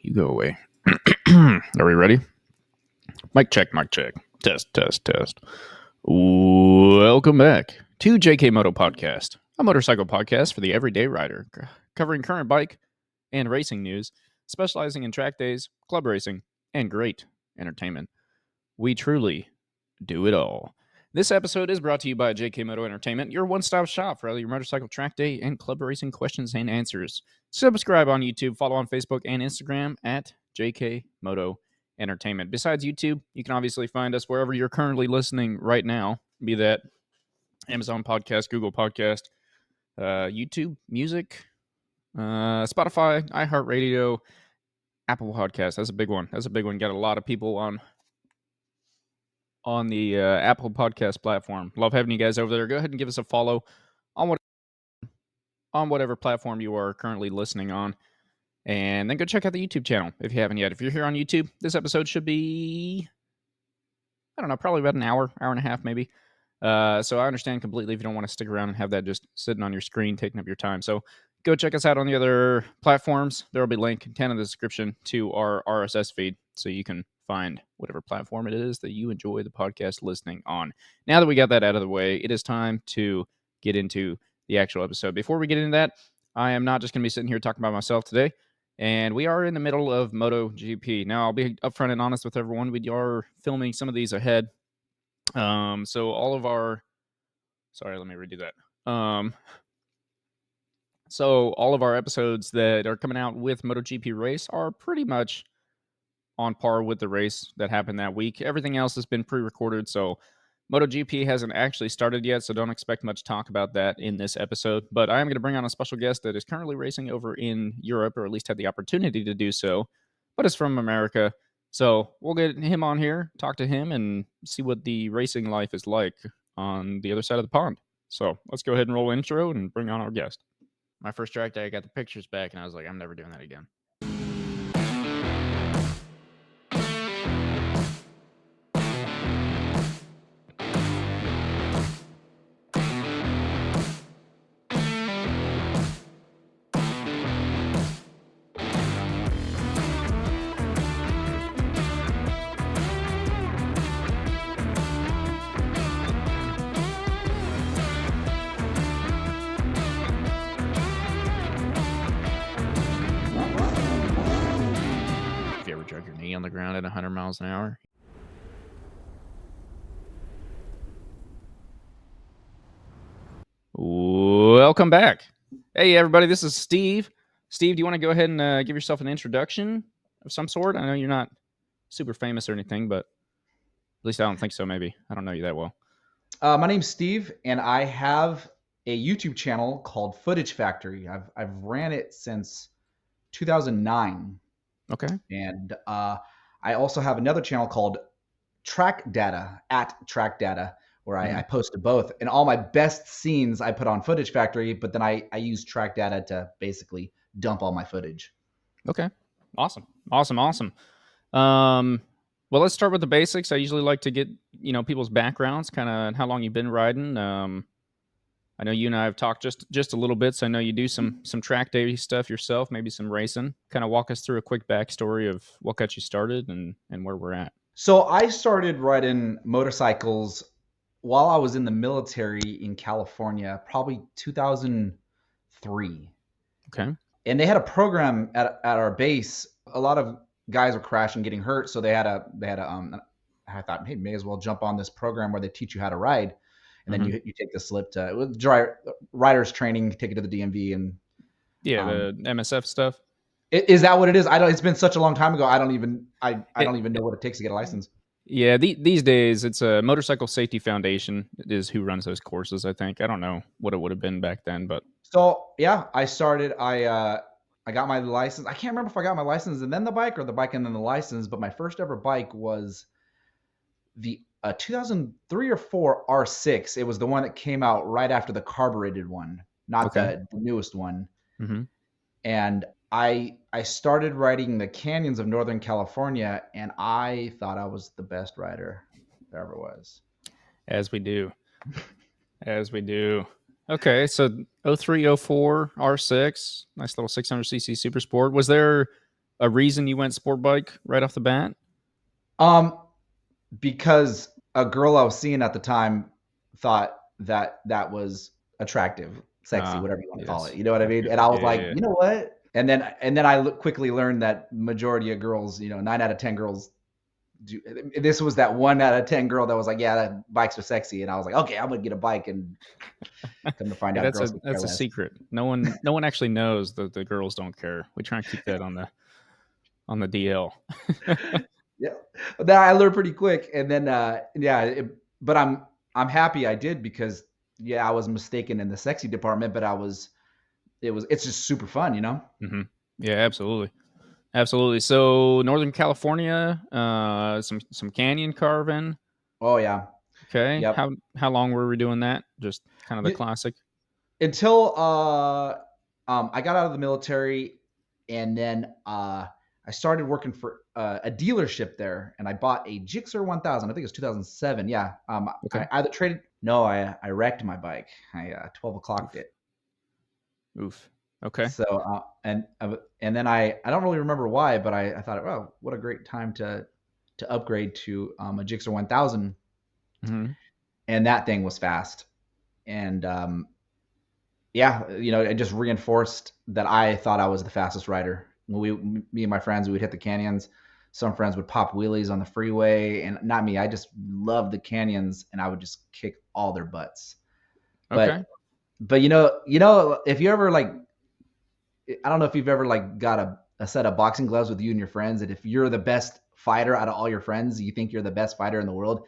You go away. Are we ready? Mic check, mic check. Test, test, test. Welcome back to JKMoto Podcast, a motorcycle podcast for the everyday rider, covering current bike and racing news, specializing in track days, club racing, and great entertainment. We truly do it all. This episode is brought to you by JKMoto Entertainment, your one-stop shop for all your motorcycle track day and club racing questions and answers. Subscribe on YouTube, follow on Facebook and Instagram at JKMoto Entertainment. Besides YouTube, you can obviously find us wherever you're currently listening right now, be that Amazon Podcast, Google Podcast, YouTube, Music, Spotify, iHeartRadio, Apple Podcast. That's a big one. Got a lot of people on the Apple Podcast platform. Love having you guys over there. Go ahead and give us a follow on whatever platform you are currently listening on. And then go check out the YouTube channel if you haven't yet. If you're here on YouTube, this episode should be, I don't know, probably about an hour and a half maybe. So I understand completely if you don't want to stick around and have that just sitting on your screen, taking up your time. So go check us out on the other platforms. There will be a link down in the description to our RSS feed so you can find whatever platform it is that you enjoy the podcast listening on. Now that we got that out of the way, it is time to get into the actual episode. Before we get into that, I am not just going to be sitting here talking about myself today. And we are in the middle of MotoGP. Now, I'll be upfront and honest with everyone. We are filming some of these ahead. So all of our... Sorry, let me redo that. So all of our episodes that are coming out with MotoGP race are pretty much on par with the race that happened that week. Everything else has been pre-recorded, so MotoGP hasn't actually started yet, so don't expect much talk about that in this episode. But I am going to bring on a special guest that is currently racing over in Europe, or at least had the opportunity to do so, but is from America. So we'll get him on here, talk to him, and see what the racing life is like on the other side of the pond. So let's go ahead and roll intro and bring on our guest. My first track day, I got the pictures back, and I was like, I'm never doing that again. Drug your knee on the ground at 100 miles an hour. Welcome back. Hey, everybody, this is Steve. Steve, do you want to go ahead and give yourself an introduction of some sort? I know you're not super famous or anything, but at least I don't think so, maybe. I don't know you that well. My name's Steve, and I have a YouTube channel called Footage Factory. I've ran it since 2009. Okay. And I also have another channel called Track Data, where I post to both. And all my best scenes I put on Footage Factory, but then I use Track Data to basically dump all my footage. Okay. Awesome. Well, let's start with the basics. I usually like to get, people's backgrounds, kind of how long you've been riding. I know you and I have talked just a little bit, so I know you do some track day stuff yourself, maybe some racing. Kind of walk us through a quick backstory of what got you started and where we're at. So I started riding motorcycles while I was in the military in California, probably 2003. Okay. And they had a program at our base. A lot of guys were crashing, getting hurt, so they had a I thought, hey, may as well jump on this program where they teach you how to ride. And then you take the slip to riders training, take it to the DMV, and the MSF stuff. Is that what it is? It's been such a long time ago. I don't even know what it takes to get a license. Yeah, these days it's a Motorcycle Safety Foundation is who runs those courses. I think I don't know what it would have been back then, but so yeah, I started. I got my license. I can't remember if I got my license and then the bike, or the bike and then the license. But my first ever bike was the 2003 or 4 R6. It was the one that came out right after the carbureted one, not the newest one. Mm-hmm. And I started riding the canyons of Northern California, and I thought I was the best rider there ever was. As we do. Okay, so 03, 04 R6, nice little 600cc Super Sport. Was there a reason you went sport bike right off the bat? Um, because a girl I was seeing at the time thought that that was attractive, sexy, Ah, whatever you want to call it. yes. You know what I mean? Okay. And I was Yeah, like, yeah, you know what? And then I quickly learned that majority of girls, 9 out of 10 girls do. This was that 1 out of 10 girl that was like, yeah, that bikes are sexy, and I was like, okay, I'm gonna get a bike, and come to find yeah. out, That's girls a could care that's a less. secret. No one actually knows that the girls don't care. We try and keep that on the DL. Yeah, that I learned pretty quick, and then yeah, but I'm happy I did because yeah, I was mistaken in the sexy department, but it's just super fun, you know. Hmm. Yeah, absolutely. Absolutely. So Northern California, some canyon carving. Oh yeah, Okay. yep. How long were we doing that? Just kind of the You, classic. until I got out of the military, and then I started working for a dealership there, and I bought a Gixxer 1000. I think it was 2007. Yeah. Okay. I either traded. No, I wrecked my bike. I 12 o'clocked Oof. it. Oof. Okay. So and then I don't really remember why, but I thought, oh, what a great time to upgrade to a Gixxer 1000, Hmm. and that thing was fast, and yeah, it just reinforced that I thought I was the fastest rider. Me and my friends, we would hit the canyons. Some friends would pop wheelies on the freeway, and not me. I just loved the canyons, and I would just kick all their butts. Okay. But if you ever like, I don't know if you've ever like got a set of boxing gloves with you and your friends, and if you're the best fighter out of all your friends, you think you're the best fighter in the world.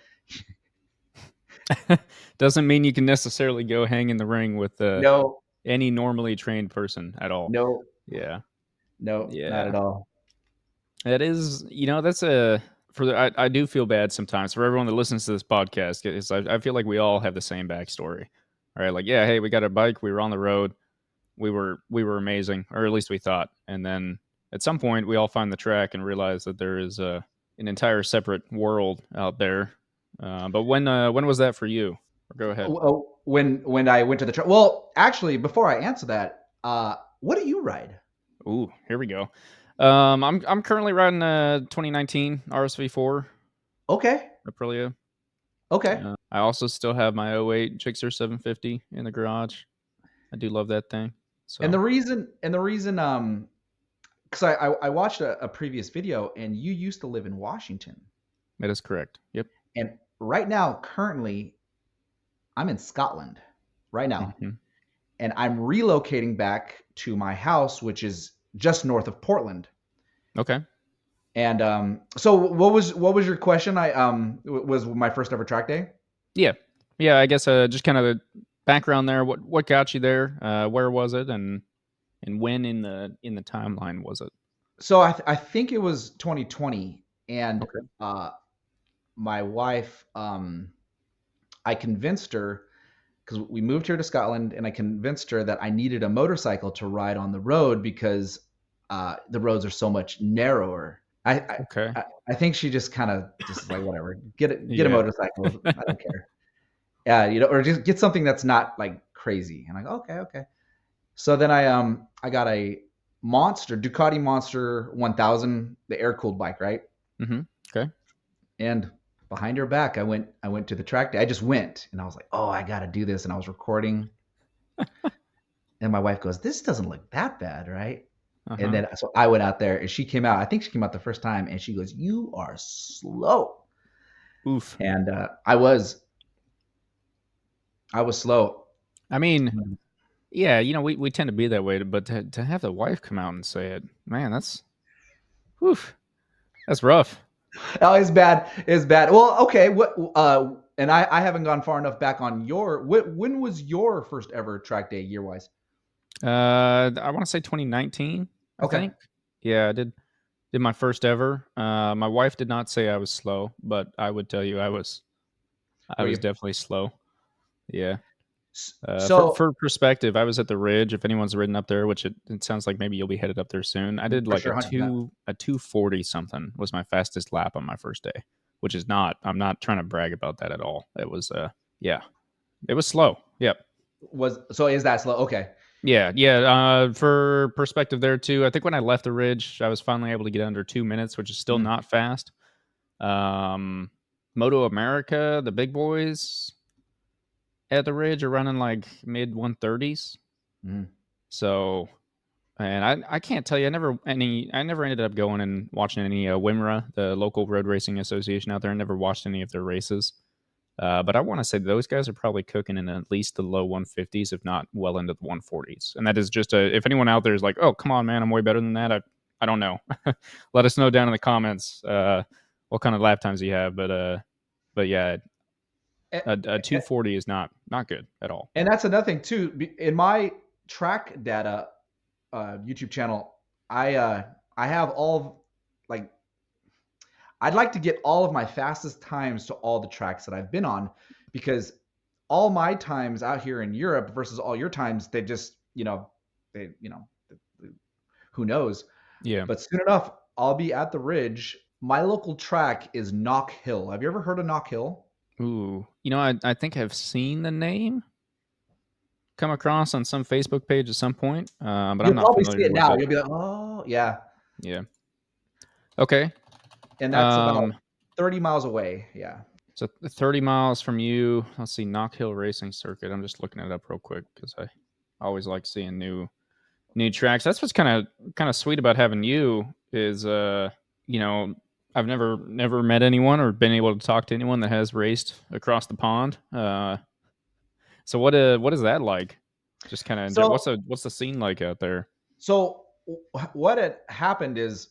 Doesn't mean you can necessarily go hang in the ring with No, any normally trained person at all. no, Yeah. no, not Yeah. at all. That is, that's a for the, I do feel bad sometimes for everyone that listens to this podcast. Is I feel like we all have the same backstory. All right, like yeah, hey, we got a bike, we were on the road, we were amazing, or at least we thought, and then at some point we all find the track and realize that there is an entire separate world out there. But when was that for you? Go ahead. When I went to the track. Well, actually, before I answer that, what do you ride? Ooh, here we go. I'm currently riding a 2019 RSV4 Okay, Aprilia. okay. I also still have my '08 Gixxer 750 in the garage. I do love that thing. And So the reason, because I watched a previous video, and you used to live in Washington, that is correct. Yep. and right now, currently, I'm in Scotland right now, Hmm. and I'm relocating back to my house, which is just north of Portland. Okay. And so what was your question? Was my first ever track day. Yeah. Yeah. I guess just kind of the background there. What got you there? Where was it, and when in the timeline was it? So I think it was 2020, and Okay. uh, my wife, I convinced her because we moved here to Scotland, and I convinced her that I needed a motorcycle to ride on the road because the roads are so much narrower. Okay. I think she just kind of just like, whatever, get a Yeah. motorcycle. I don't care. Yeah, or just get something that's not like crazy. And I go, okay, okay. So then I got a Ducati Monster 1000, the air cooled bike, right? Hmm. Okay. And behind her back, I went to the track day. I just went, and I was like, oh, I got to do this. And I was recording, and my wife goes, this doesn't look that bad, right? Uh And huh. then so I went out there, and she came out. I think she came out the first time, and she goes, you are slow. Oof. And I was slow. I mean, yeah. We tend to be that way, but to have the wife come out and say it, man, oof, that's rough. Oh, it's bad. It's bad. Well, okay. And I haven't gone far enough back on when was your first ever track day year wise? I want to say 2019. I Okay. think. Yeah, I did my first ever. My wife did not say I was slow, but I would tell you I Were was you? definitely slow. Yeah. For So for perspective, I was at the Ridge. If anyone's ridden up there, which it sounds like maybe you'll be headed up there soon. I did for like sure, 100%. a 240 something was my fastest lap on my first day, which is not. I'm not trying to brag about that at all. It was yeah, it was slow. Yep. Is that slow? Okay. Yeah. For perspective there too, I think when I left the Ridge, I was finally able to get under 2 minutes, which is still Mm, not fast. Um, Moto America, the big boys at the Ridge are running like mid 130s. mm. So, and I can't tell you, I never ended up going and watching any WIMRA, the local road racing association out there. I never watched any of their races. But I want to say those guys are probably cooking in at least the low 150s, if not well into the 140s. And that is just if anyone out there is like, oh, come on, man, I'm way better than that. I don't know. Let us know down in the comments what kind of lap times you have. But yeah, A- a 240 is not good at all. And that's another thing too. In my track data YouTube channel, I have all of, like, I'd like to get all of my fastest times to all the tracks that I've been on, because all my times out here in Europe versus all your times, they just, who knows? Yeah. But soon enough, I'll be at the Ridge. My local track is Knock Hill. Have you ever heard of Knock Hill? Ooh. I think I've seen the name come across on some Facebook page at some point, but I'm You'll not probably see familiar it with now. it. You'll be like, oh, yeah. Yeah. Okay. And that's about Um, 30 miles away. Yeah. So 30 miles from you. Let's see, Knock Hill Racing Circuit. I'm just looking it up real quick because I always like seeing new tracks. That's what's kind of sweet about having you is you know I've never met anyone or been able to talk to anyone that has raced across the pond. So what is that like? Just kind of So, what's the scene like out there? so what had happened is,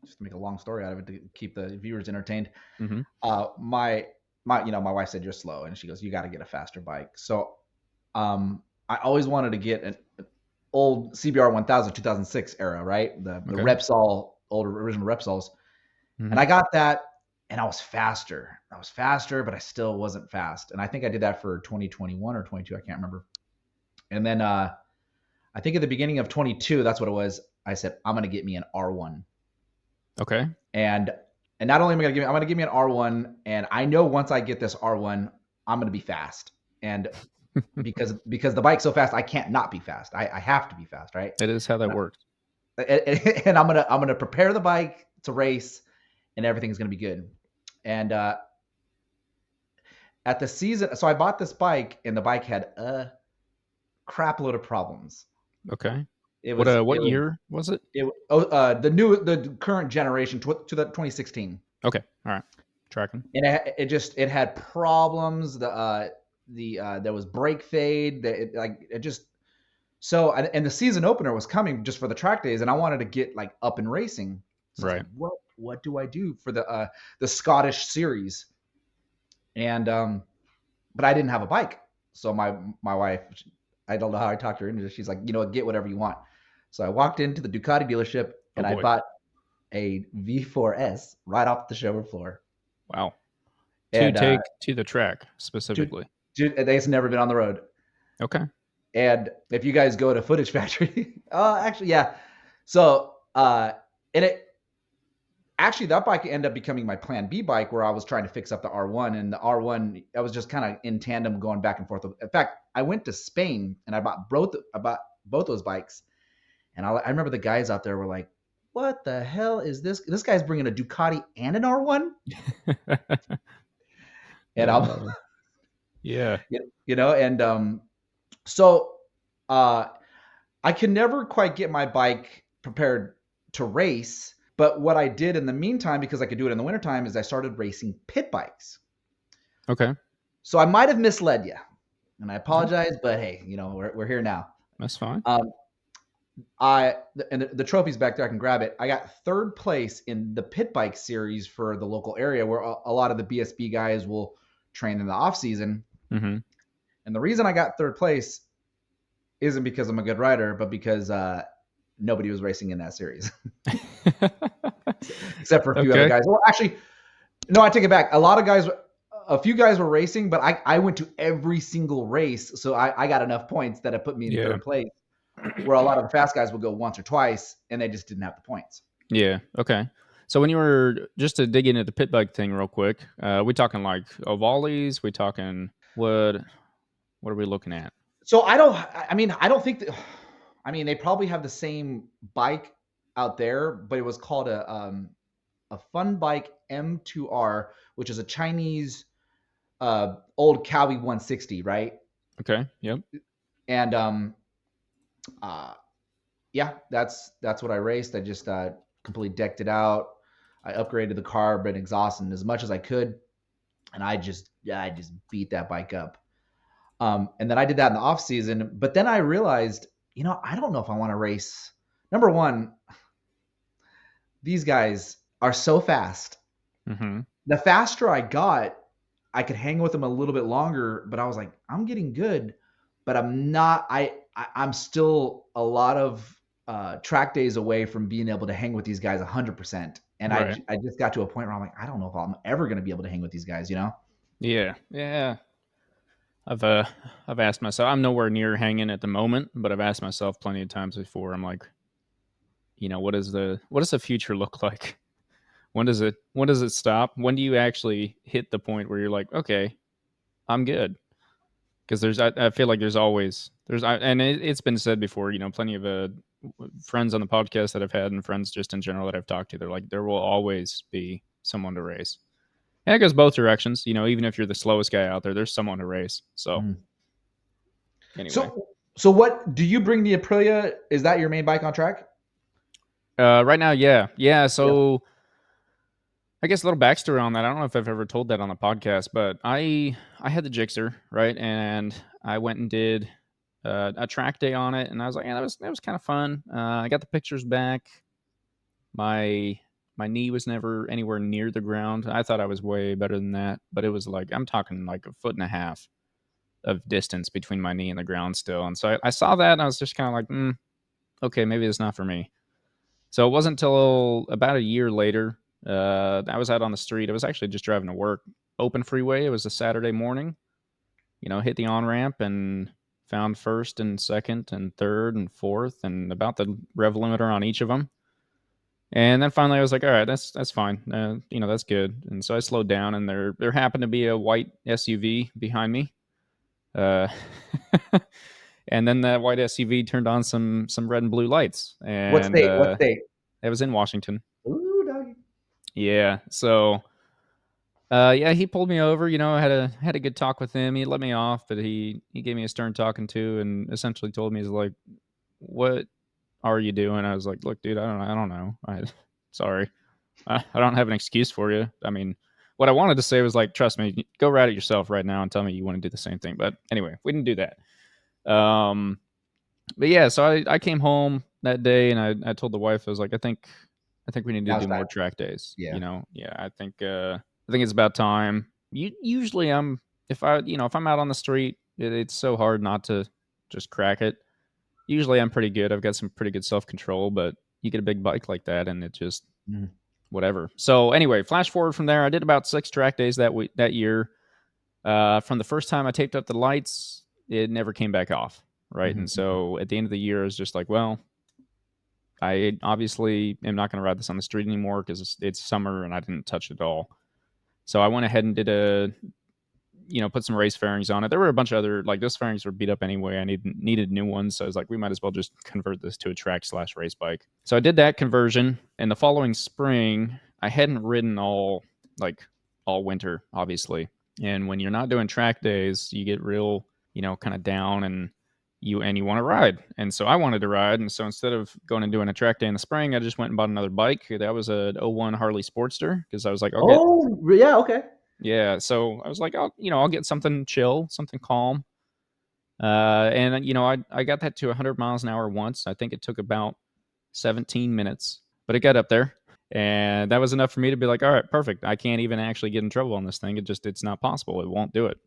just to make a long story out of it to keep the viewers entertained. Hmm. My wife said, you're slow, and she goes, you got to get a faster bike. So, I always wanted to get an old CBR 1000 2006 era, right? The Okay. Repsol, old original Repsols. And Hmm. I got that, and I was faster. But I still wasn't fast. And I think I did that for 2021 or 22. I can't remember. And then I think at the beginning of 22, that's what it was. I said, I'm going to get me an R1. Okay. And not only am I going to I'm going to give me an R1. And I know once I get this R1, I'm going to be fast. And because the bike's so fast, I can't not be fast. I have to be fast, right? It is how that And, works. and I'm gonna prepare the bike to race, and everything's gonna be good. And at the season, so I bought this bike, and the bike had a crap load of problems. Okay. It What was what year was it? the current generation to the 2016, Okay. All right. Tracking. and it had problems. There was brake fade. And the season opener was coming just for the track days, and I wanted to get like up and racing. So I was Right. like, what do I do for the Scottish series? And but I didn't have a bike, so my wife, I don't know how I talked her into this. She's like, get whatever you want. So I walked into the Ducati dealership, Oh and I boy. bought a V4S right off the showroom floor. Wow. To And take to the track dude, specifically. they've never been on the road. Okay. And if you guys go to Footage Factory, actually, yeah. So, and it actually, that bike ended up becoming my Plan B bike, where I was trying to fix up the R1, and the R1, I was just kind of in tandem going back and forth. In fact, I went to Spain and I bought both those bikes, and I remember the guys out there were like, "What the hell is this? This guy's bringing a Ducati and an R1," and I'm, Yeah. and so uh, I can never quite get my bike prepared to race. But what I did in the meantime, because I could do it in the wintertime, is I started racing pit bikes. Okay. So I might have misled you, and I Okay. apologize, but hey, we're here now. That's fine. Um, and the trophy's back there. I can grab it. I got third place in the pit bike series for the local area, where a lot of the BSB guys will train in the off season. Mm-hmm. And the reason I got third place isn't because I'm a good rider, but because nobody was racing in that series except for a few other Okay. guys. Well, actually, no, I take it back. A few guys were racing, but I went to every single race, so I got enough points that it put me in Yeah. third place. Where a lot of the fast guys would go once or twice, and they just didn't have the points. Yeah. Okay. So when you were just to dig into the pit bike thing real quick, we talking like Ovalis? We talking what are we looking at? So I don't. I mean, I don't think that. I mean, they probably have the same bike out there, but it was called a Fun Bike M2R, which is a Chinese old Cowie 160, right? Okay. Yep. And uh, yeah, that's what I raced. I just completely decked it out. I upgraded the carb and exhaust and as much as I could, and I just beat that bike up. And then I did that in the off season. But then I realized, I don't know if I want to race. Number one, these guys are so fast. Mm-hmm. The faster I got, I could hang with them a little bit longer. But I was like, I'm getting good, but I'm not. I'm still a lot of track days away from being able to hang with these guys 100%. And I Right. I just got to a point where I'm like, I don't know if I'm ever going to be able to hang with these guys. Yeah. Yeah. I've uh I've asked myself. I'm nowhere near hanging at the moment, but I've asked myself plenty of times before. I'm like, what does the future look like? When does it stop? When do you actually hit the point where you're like, okay, I'm good? Because I feel like and it's been said before. Plenty of friends on the podcast that I've had and friends just in general that I've talked to. They're like, there will always be someone to race, and it goes both directions. Even if you're the slowest guy out there, there's someone to race. So Mm. anyway, So what do you bring the Aprilia? Is that your main bike on track? right now, yeah. Yeah. So I guess a little backstory on that. I don't know if I've ever told that on the podcast, but I had the Gixxer, right, and I went and did a track day on it, and I was like, yeah, that was kind of fun. I got the pictures back. My my knee was never anywhere near the ground. I thought I was way better than that, but it was like I'm talking like a foot and a half of distance between my knee and the ground still. And so I saw that, and I was just kind of like, okay, maybe it's not for me. So it wasn't until about a year later. I was out on the street. I was actually just driving to work, open freeway. It was a Saturday morning. Hit the on ramp and found first and second and third and fourth and about the rev limiter on each of them. And then finally, I was like, all right, that's fine. That's good. And so I slowed down, and there happened to be a white SUV behind me. Uh, and then that white SUV turned on some red and blue lights, What and state? What state? it was in Washington. Ooh, doggy. Yeah. So, yeah, he pulled me over. I had a good talk with him. He let me off, but he gave me a stern talking to, and essentially told me, he's like, "What are you doing?" I was like, "Look, dude, I don't know. Sorry, I don't have an excuse for you. I mean, what I wanted to say was like, trust me, go ride it yourself right now and tell me you want to do the same thing." But anyway, we didn't do that. Um, but yeah, so I came home that day, and I told the wife, I was like, I think we need to Now it's do time. more track days. Yeah. Yeah, I think it's about time. Usually if I'm out on the street, it's so hard not to just crack it. Usually I'm pretty good. I've got some pretty good self control, but you get a big bike like that, and it just Mm. whatever. So anyway, flash forward from there. I did about 6 track days that year. From the first time I taped up the lights, it never came back off. Right. Mhm, And mhm. so at the end of the year, I was just like, well, I obviously am not going to ride this on the street anymore because it's summer and I didn't touch it at all. So I went ahead and put some race fairings on it. There were a bunch of other, like, those fairings were beat up anyway. I needed new ones. So I was like, we might as well just convert this to a track/race bike. So I did that conversion. And the following spring, I hadn't ridden all winter, obviously. And when you're not doing track days, you get real, kind of down, and you want to ride. And so I wanted to ride. And so instead of going and doing a track day in the spring, I just went and bought another bike. That was a '01 Harley Sportster, because I was like, Oh, yeah, okay. yeah. So I was like, I'll get something chill, something calm. And I got that to 100 miles an hour once. I think it took about 17 minutes, but it got up there, and that was enough for me to be like, all right, perfect. I can't even actually get in trouble on this thing. It's not possible. It won't do it.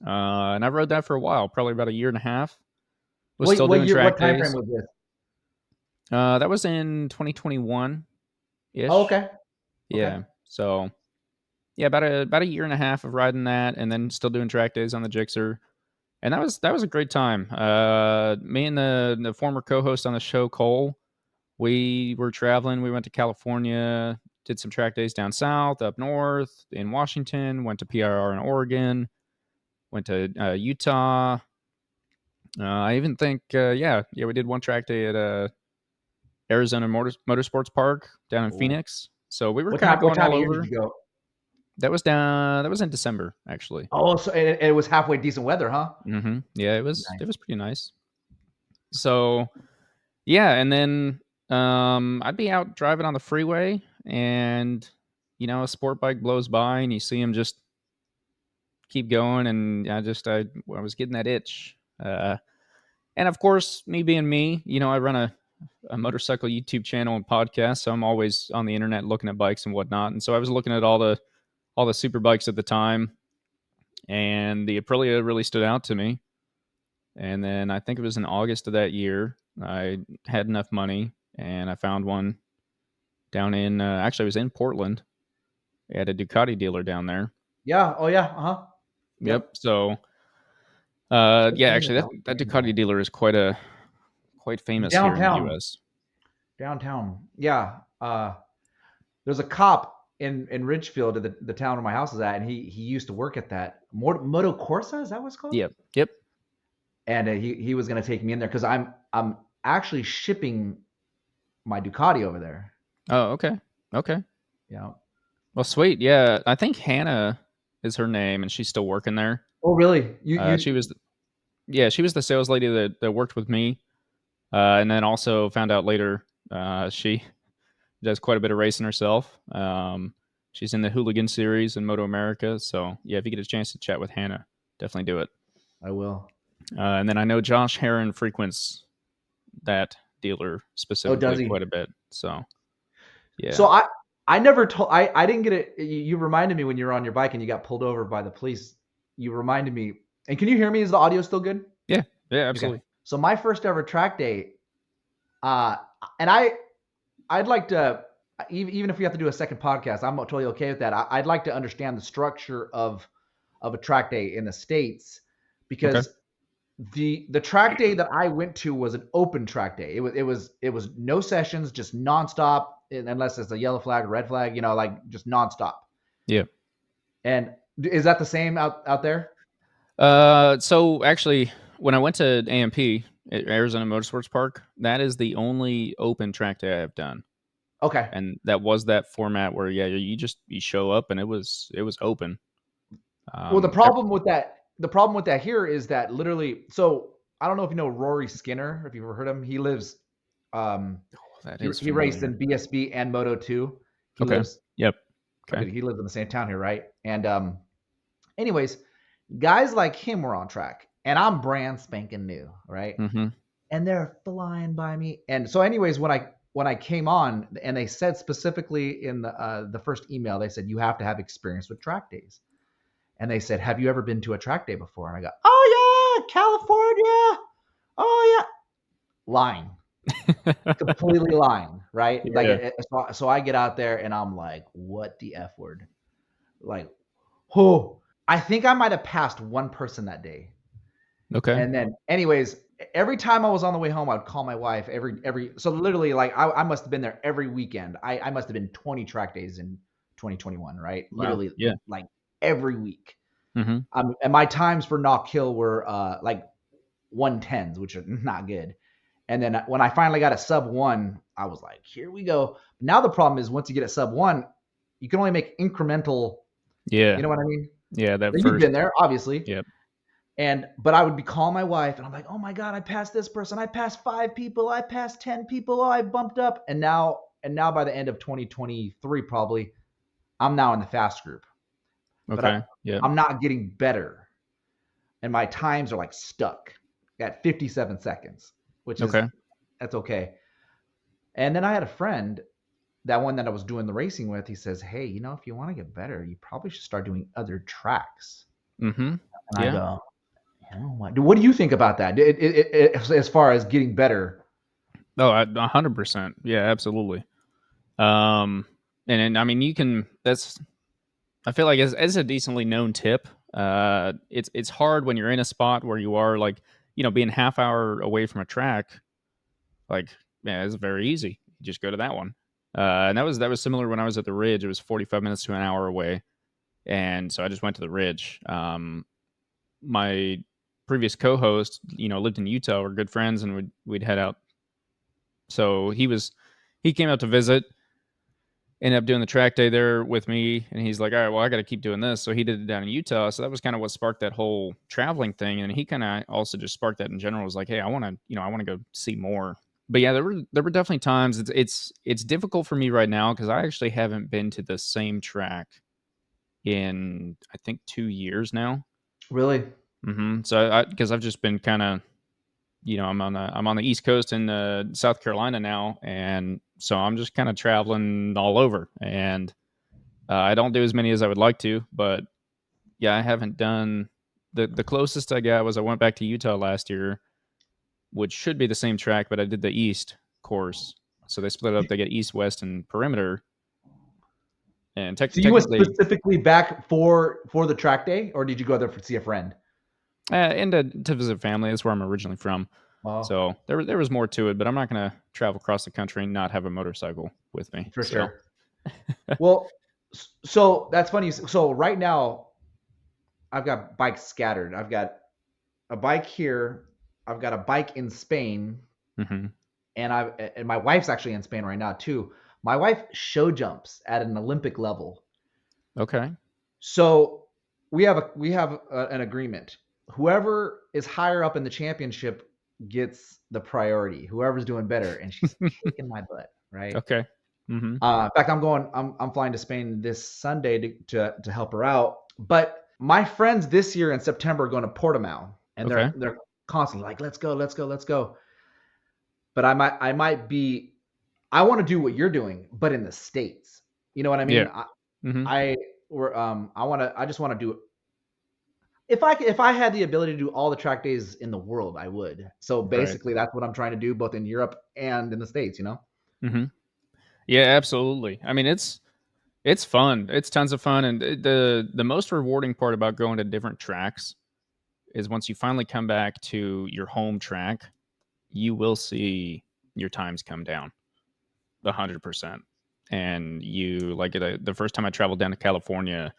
And I rode that for a while, probably about a year and a half. Was What still what doing year? What track time frame days. was this? That was in 2021 Oh, ish. okay. Okay. Yeah. So yeah, about a year and a half of riding that, and then still doing track days on the Gixxer. And that was a great time. Me and the former co-host on the show, Cole, we were traveling. We went to California, did some track days down south, up north in Washington, went to PRR in Oregon, went to Utah, I even think, yeah, we did one track day at Arizona Motorsports Park down in Ooh. Phoenix. So we were What kind of time? What going time all of year did over. you go? That was down. That was in December, actually. Oh, so it was halfway decent weather, huh? Yeah, it Nice. was pretty nice. So yeah, and then I'd be out driving on the freeway, and a sport bike blows by, and you see him just keep going, and I was getting that itch. And of course, me being me, I run a motorcycle YouTube channel and podcast, so I'm always on the internet looking at bikes and whatnot. And so I was looking at all the super bikes at the time, and the Aprilia really stood out to me. And then I think it was in August of that year, I had enough money, and I found one down in actually I was in Portland. They had a Ducati dealer down there. Yeah. Oh yeah. Uh-huh. Yep. Yep. So What yeah, name is actually that? that What's the name Ducati of dealer is quite that? famous here in the Downtown. US. Downtown. Yeah. There's a cop in Ridgefield, the town where my house is at, and he used to work at that Moto Corsa. Is that what it's called? Yep. Yep. And he was gonna take me in there because I'm actually shipping my Ducati over there. Oh, okay. Okay. Yeah. Well, sweet. Yeah, I think Hannah is her name, and she's still working there. Oh really? You She you was, yeah, she was the sales lady that worked with me, and then also found out later she does quite a bit of racing herself. She's in the Hooligan series in Moto America. So yeah, if you get a chance to chat with Hannah, definitely do it. I will. And then I know Josh Heron frequents that dealer Oh, does specifically he? quite a bit. So yeah, So I never told I didn't get it. You reminded me when you were on your bike and you got pulled over by the police. You reminded me. And can you hear me? Is the audio still good? yeah, yeah, Okay. absolutely. So my first ever track day, uh, and I'd like to even if we have to do a second podcast, I'm totally okay with that. I'd like to understand the structure of a track day in the States Okay. because the track day that I went to was an open track day. It was no sessions, just nonstop, unless it's a yellow flag, or red flag, like just nonstop. Yeah. And is that the same out there? So actually, when I went to AMP, Arizona Motorsports Park, that is the only open track day I have done. Okay. And that was that format where, yeah, you show up and it was open. Well, the Um, er- problem with that the problem with that here is that literally. So I don't know if you know Rory Skinner, if you've ever heard him. He lives. Um, that he is he raced familiar. in BSB and Moto 2. He Okay. lives. Yep. Okay. Okay, he lives in the same town here, right? And anyways, guys like him were on track, and I'm brand spanking new, right? Mm-hmm. And they're flying by me. And so, anyways, when I came on, and they said specifically in the first email, they said you have to have experience with track days. And they said, "Have you ever been to a track day before?" And I go, "Oh yeah, California. Oh yeah." Lying, completely lying, right? Like, Yeah. so I get out there and I'm like, "What the f word?" Like, oh, I think I might have passed one person that day. Okay. And then, anyways, every time I was on the way home, I'd call my wife every. So literally, like, I must have been there every weekend. I must have been 20 track days in 2021, right? Wow. Literally, Yeah. like every week. Mm-hmm. And my times for knock hill were like 110s, which are not good. And then when I finally got a sub one, I was like, here we go. Now the problem is once you get a sub one, you can only make incremental. Yeah. You know what I mean? Yeah. That You've first. been there, obviously. Yep. But I would be calling my wife, and I'm like, oh my god, I passed this person, I passed 5 people, I passed 10 people, oh, I bumped up, and now by the end of 2023, probably I'm now in the fast group, but Okay. Yep. I'm not getting better, and my times are like stuck at 57 seconds, which is Okay. that's okay. And then I had a friend, that one that I was doing the racing with, he says, hey, if you want to get better, you probably should start doing other tracks. Mm-hmm. And I Yeah. go, what do you think about that? As far as getting better? Oh, 100%. Yeah. Absolutely. Um, and I mean, you can. That's. I feel like as a decently known tip. It's hard when you're in a spot where you are like, being half hour away from a track. Like, yeah, it's very easy. You just go to that one. And that was similar when I was at the Ridge. It was 45 minutes to an hour away, and so I just went to the Ridge. My previous co-host, lived in Utah. We're good friends, and we'd head out. So he came out to visit, ended up doing the track day there with me, and he's like, all right, well, I got to keep doing this. So he did it down in Utah. So that was kind of what sparked that whole traveling thing. And he kind of also just sparked that in general. Was like, hey, I want to go see more. But yeah, there were definitely times. It's difficult for me right now because I actually haven't been to the same track in I think 2 years now. Really? So because I've just been kind of, I'm on the East Coast in South Carolina now, and so I'm just kind of traveling all over, and I don't do as many as I would like to, but yeah, I haven't done the closest I got was I went back to Utah last year, which should be the same track, but I did the East course, so they split it up. They get East, West, and Perimeter, and So you went technically, specifically back for the track day, or did you go there to see a friend? and to visit family. That's where I'm originally from. Oh, So there was more to it, but I'm not gonna travel across the country and not have a motorcycle with me. for So sure. Well, so that's funny. So right now, I've got bikes scattered. I've got a bike here. I've got a bike in Spain, mhm. and my wife's actually in Spain right now too. My wife show jumps at an Olympic level. Okay. So we have an agreement. Whoever is higher up in the championship gets the priority. Whoever's doing better, and she's kicking my butt, right? Okay. Mhm. In fact, I'm flying to Spain this Sunday to help her out. But my friends this year in September are going to Portimao, and Okay. they're constantly like, let's go, let's go, let's go. But I want to do what you're doing, but in the States. You know what I Yeah. mean? Mhm. I just want to do, if I had the ability to do all the track days in the world, I would. So Right. basically that's what I'm trying to do both in Europe and in the States, you know? Mhm. Yeah, absolutely. I mean, it's fun. It's tons of fun, and the most rewarding part about going to different tracks is once you finally come back to your home track, you will see your times come down 100%. And you like the first time I traveled down to California,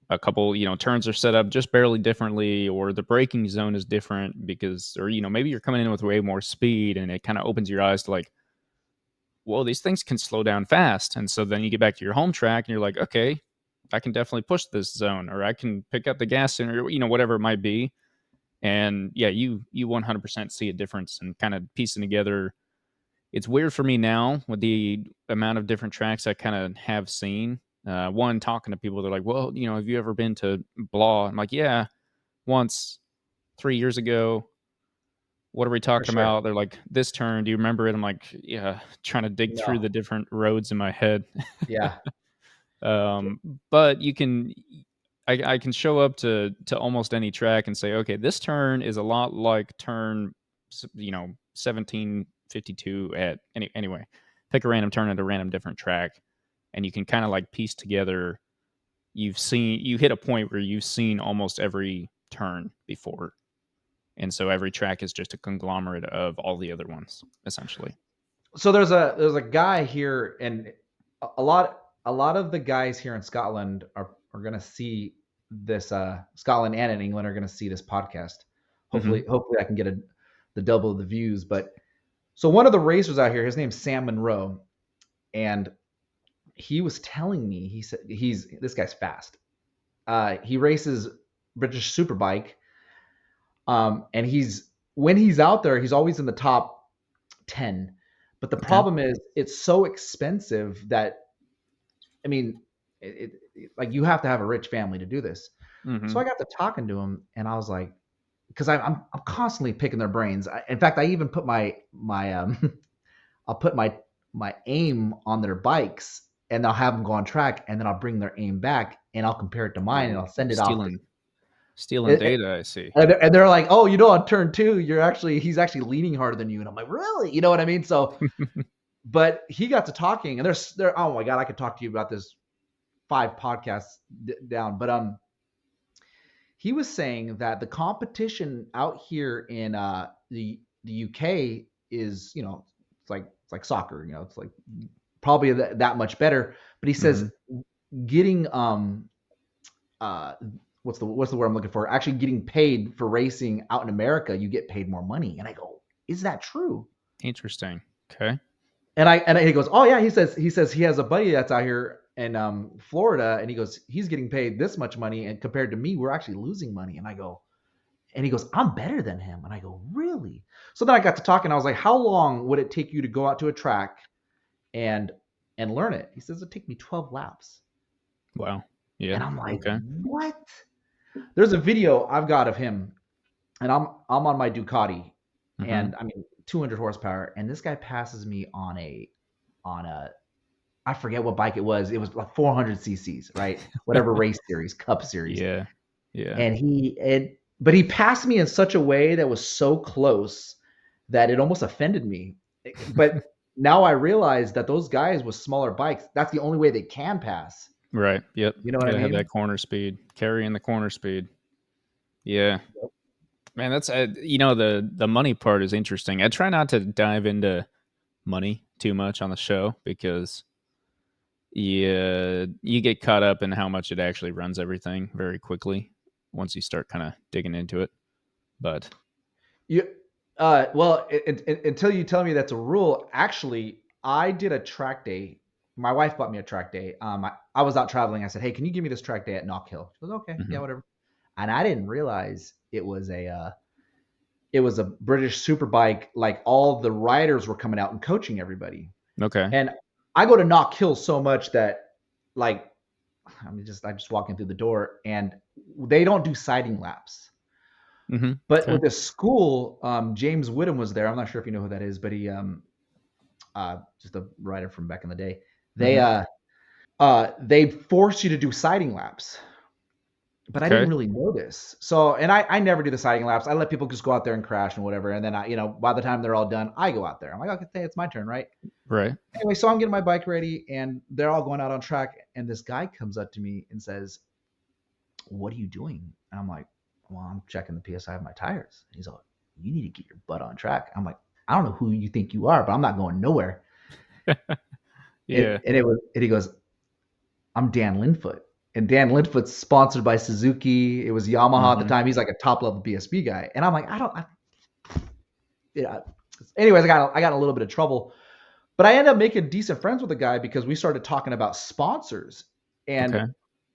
a couple, turns are set up just barely differently, or the braking zone is different because, or maybe you're coming in with way more speed, and it kind of opens your eyes to like, well, these things can slow down fast. And so then you get back to your home track and you're like, okay, I can definitely push this zone, or I can pick up the gas sooner, whatever it might be. And yeah, you 100% see a difference and kind of piecing together. It's weird for me now with the amount of different tracks I kind of have seen. One, talking to people, they're like, well, have you ever been to blah? I'm like, yeah, once 3 years ago. What are we For talking sure. about? They're like, this turn, do you remember it? I'm like, yeah, trying to dig through No. the different roads in my head. Yeah. um, but I can show up to almost any track and say, okay, this turn is a lot like turn, 1752 at anyway. Pick a random turn at a random different track, and you can kind of like piece together. You hit a point where you've seen almost every turn before, and so every track is just a conglomerate of all the other ones, essentially. So there's a guy here, and a lot of the guys here in Scotland are going to see this, Scotland and in England are going to see this podcast. Hmm. Hopefully I can get the double of the views. But so one of the racers out here, his name's Sam Monroe, and he was telling me, he said this guy's fast. He races British Superbike, and when he's out there, he's always in the top 10. But the Okay. problem is it's so expensive that, I mean, like you have to have a rich family to do this. So Hmm. I got to talking to him, and I was like, because I'm constantly picking their brains. In fact, I even put my I'll put my aim on their bikes, and I'll have them go on track, and then I'll bring their aim back, and I'll compare it to mine, and Ooh, I'll send it off to. stealing data. I see. And they're like, oh, on turn two, he's actually leaning harder than you, and I'm like, really? You know what I mean? So, but he got to talking, and there. Oh my god, I could talk to you about this 5 podcasts down. But he was saying that the competition out here in the UK is, it's like soccer. It's like probably that much better. But he says Hmm. getting uh what's the word I'm looking for? Actually getting paid for racing out in America, you get paid more money. And I go, is that true? Interesting. Okay. And he goes, oh yeah. He says he has a buddy that's out here in Florida, and he goes, he's getting paid this much money, and compared to me, we're actually losing money. And I go, and he goes, I'm better than him. And I go, really? So then I got to talking. I was like, how long would it take you to go out to a track and learn it? He says, it'd take me 12 laps. Wow. Yeah. And I'm like, Okay. what? There's a video I've got of him, and I'm on my Ducati, Mm-hmm. and I mean 200 horsepower, and this guy passes me on a I forget what bike it was. It was like 400 cc's, right? Whatever race series, Cup series, Yeah. Yeah. and but he passed me in such a way that was so close that it almost offended me. But now I realize that those guys with smaller bikes, that's the only way they can pass. Right. Yep. You know what I Gotta have mean? that corner speed. Carrying the corner speed. Yeah. Man, that's the money part is interesting. I try not to dive into money too much on the show because you get caught up in how much it actually runs everything very quickly once you start kind of digging into it. But You, well, until you tell me that's a rule, actually, I did a track day. My wife bought me a track day. I was out traveling. I said, "Hey, can you give me this track day at Knock Hill?" She goes, "Okay, yeah, mhm. whatever." And I didn't realize it was a British superbike. Like all the riders were coming out and coaching everybody. Okay. And I go to Knock Hill so much that, like, I'm just walking through the door, and they don't do sighting laps. But Okay. with the school, James Whittam was there. I'm not sure if you know who that is, but he just a writer from back in the day. They Mhm. they force you to do sighting laps, but I didn't Okay. really know this. So, and I never do the sighting laps. I let people just go out there and crash and whatever. And then by the time they're all done, I go out there. I'm like, okay, it's my turn, right? Right. Anyway, so I'm getting my bike ready, and they're all going out on track. And this guy comes up to me and says, "What are you doing?" And I'm like, "Well, I'm checking the PSI of my tires." And he's like, "You need to get your butt on track." I'm like, "I don't know who you think you are, but I'm not going nowhere." Yeah. And he goes, "I'm Dan Linfoot." And Dan Linfoot's sponsored by Suzuki. It was Yamaha at the Mhm. time. He's like a top level BSB guy. And I'm like, yeah. Anyways, I got in a little bit of trouble, but I ended up making decent friends with the guy because we started talking about sponsors. And Okay.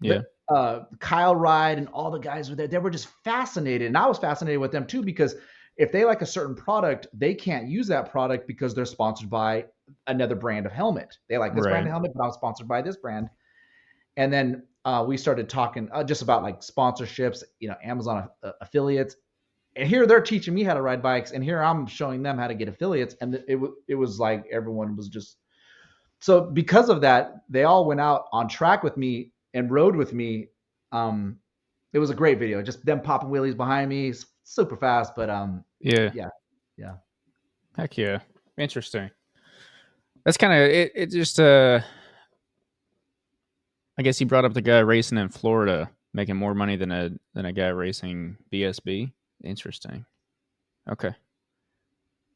the Yeah. Kyle Ride and all the guys were there. They were just fascinated, and I was fascinated with them too, because if they like a certain product, they can't use that product because they're sponsored by another brand of helmet. They like this brand Right. of helmet, but I'm sponsored by this brand. And then we started talking just about like sponsorships, Amazon affiliates. And here they're teaching me how to ride bikes, and here I'm showing them how to get affiliates. And it was like everyone was just so because of that, they all went out on track with me and rode with me. Um, it was a great video, just them popping wheelies behind me, super fast. But Yeah. yeah, yeah, Heck yeah. Interesting. That's kind of it. It just I guess you brought up the guy racing in Florida making more money than a guy racing BSB. Interesting. Okay.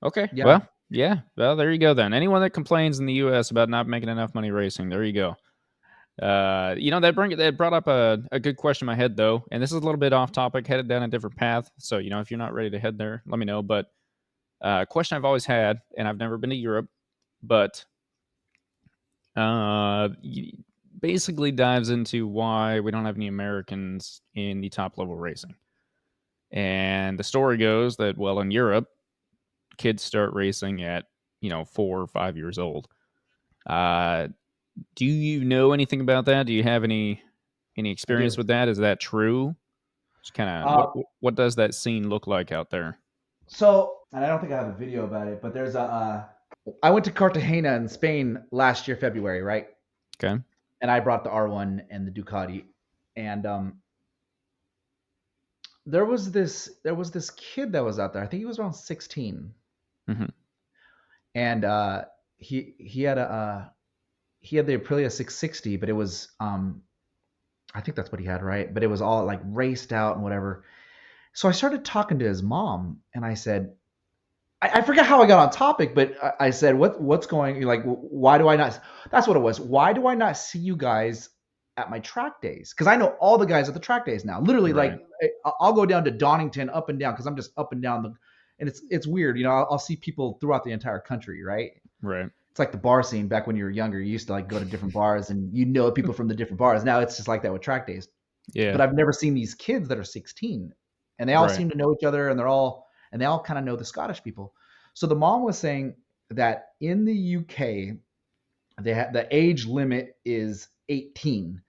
Okay. yeah. Well, yeah. Well, there you go then. Anyone that complains in the US about not making enough money racing, there you go. That brought up a good question in my head though, and this is a little bit off topic, headed down a different path. So, if you're not ready to head there, let me know. But a question I've always had, and I've never been to Europe, but basically dives into why we don't have any Americans in the top level racing. And the story goes that, well, in Europe, kids start racing at 4 or 5 years old. Uh, do you know anything about that? Do you have any I experience do. with that? Is that true? Just kind of Uh, what does that scene look like out there? so, and I don't think I have a video about it, but there's I went to Cartagena in Spain last year, February, right? Okay. And I brought the R1 and the Ducati, and there was this kid that was out there. I think he was around 16, Hmm. and he had the Aprilia 660, but it was I think that's what he had, right? But it was all like raced out and whatever. So I started talking to his mom, and I said, I forget how I got on topic, but I said, what's going like? Why do I not? That's what it was. Why do I not see you guys at my track days because I know all the guys at the track days now. Literally, Right. like I'll go down to Donington up and down because I'm just up and down and it's weird. I'll see people throughout the entire country, right? Right. It's like the bar scene back when you were younger. You used to like go to different bars and people from the different bars. Now it's just like that with track days. Yeah. But I've never seen these kids that are 16 and they all Right. seem to know each other and they all kind of know the Scottish people. So the mom was saying that in the UK, the age limit is 18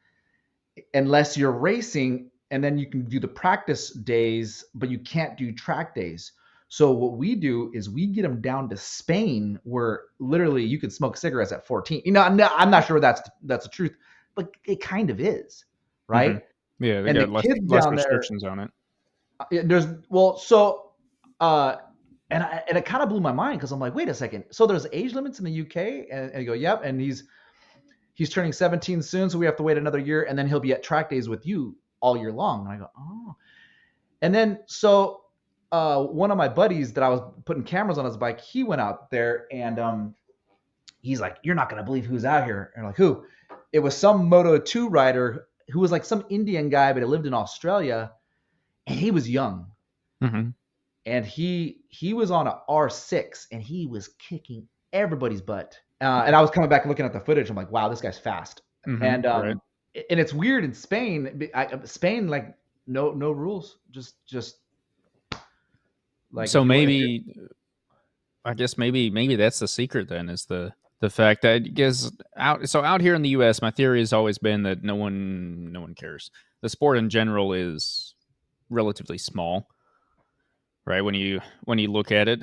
unless you're racing, and then you can do the practice days, but you can't do track days. So what we do is we get them down to Spain, where literally you can smoke cigarettes at 14. I'm not sure that's the truth, but it kind of is, Mhm. right? Yeah, they And the got less kids less down there, restrictions on it. there's well, so uh, and it kind of blew my mind because I'm like, wait a second. So there's age limits in the UK, and you go, yep, and he's turning 17 soon, so we have to wait another year, and then he'll be at track days with you all year long. And I go, oh. And then so one of my buddies that I was putting cameras on his bike, he went out there and he's like, you're not gonna believe who's out here. And I'm like, who? It was some Moto 2 rider who was like some Indian guy, but he lived in Australia, and he was young. Mhm. And he was on a R6 and he was kicking everybody's butt. And I was coming back and looking at the footage. I'm like, wow, this guy's fast. Mhm. And Right. it's weird in Spain. Spain, like no rules, just like So if you're maybe I guess maybe that's the secret then is the fact that because out here in the US, my theory has always been that no one cares. The sport in general is relatively small, right? When you look at it,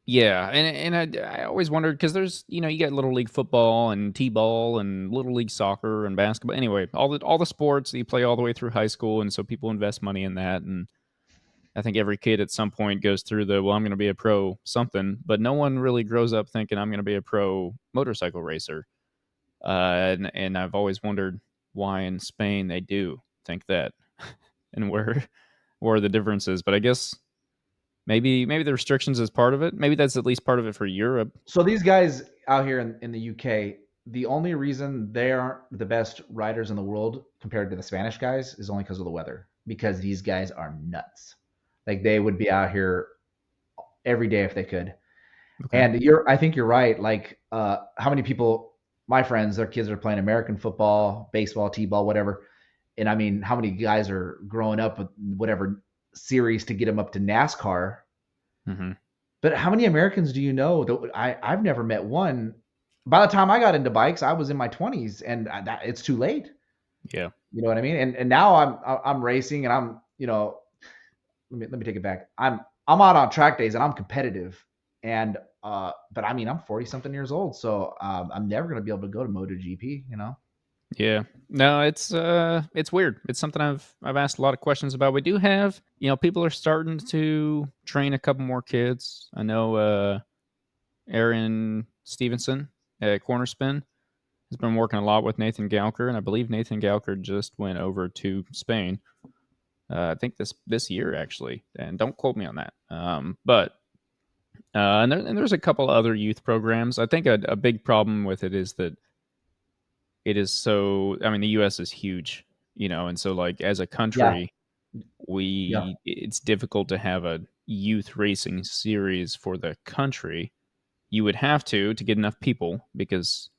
yeah, and I always wondered because there's you get little league football and t-ball and little league soccer and basketball. Anyway, all the sports that you play all the way through high school, and so people invest money in that. And I think every kid at some point goes through well, I'm going to be a pro something, but no one really grows up thinking I'm going to be a pro motorcycle racer. And I've always wondered why in Spain they do think that, and where the difference is. But I guess maybe the restrictions is part of it. Maybe that's at least part of it for Europe. so these guys out here in the UK, the only reason they aren't the best riders in the world compared to the Spanish guys is only because of the weather. Because these guys are nuts. Like they would be out here every day if they could. Okay. And I think you're right. Like, how many people, my friends, their kids are playing American football, baseball, t-ball, whatever. And I mean, how many guys are growing up with whatever series to get them up to NASCAR? Hmm. But how many Americans do you know that I've never met one? By the time I got into bikes, I was in my 20s, and it's too late. Yeah. You know what I mean? And now I'm racing, and I'm let me take it back. I'm out on track days, and I'm competitive, and but I mean I'm 40 something years old, so I'm never gonna be able to go to MotoGP. Yeah. No, it's weird. It's something I've asked a lot of questions about. We do have, people are starting to train a couple more kids. I know Aaron Stevenson at Cornerspin has been working a lot with Nathan Galker, and I believe Nathan Galker just went over to Spain. I think this year actually, and don't quote me on that. But and there's a couple other youth programs. I think a big problem with it is that it is so. I mean, the U.S. is huge, and so like as a Yeah, country, yeah, it's difficult to have a youth racing series for the country. You would have to get enough people because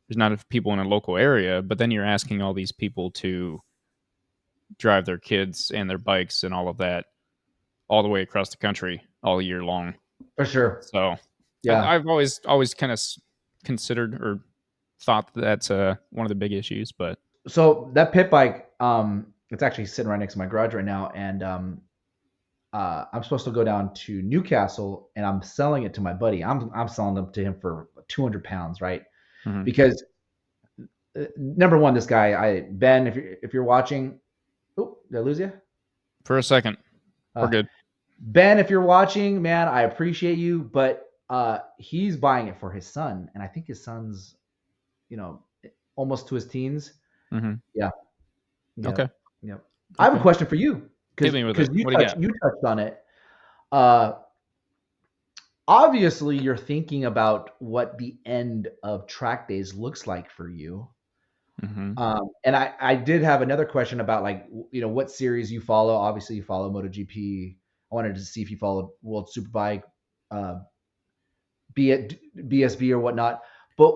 there's not enough people in a local area. But then you're asking all these people to drive their kids and their bikes and all of that all the way across the country all year long. for sure. So Yeah. I've always kind of considered or thought that that's one of the big issues. But So that pit bike, it's actually sitting right next to my garage right now, and I'm supposed to go down to Newcastle, and I'm selling it to my buddy. I'm selling them to him for 200 pounds, right? mhm. Because number one, this guy, Ben, if you're watching, oh, did I lose you? For a second, we're Uh, good. Ben, if you're watching, man, I appreciate you, but he's buying it for his son, and I think his son's, you know, almost to his teens. Hmm. Yeah, yep, Okay. yep. I have a Okay. question for you Hit because me with it. you What do you got? touched on it. Uh, Obviously, you're thinking about what the end of track days looks like for you. Mhm. And I did have another question about like what series you follow. Obviously, you follow MotoGP. I wanted to see if you followed World Superbike, uh, be it BSB or whatnot. But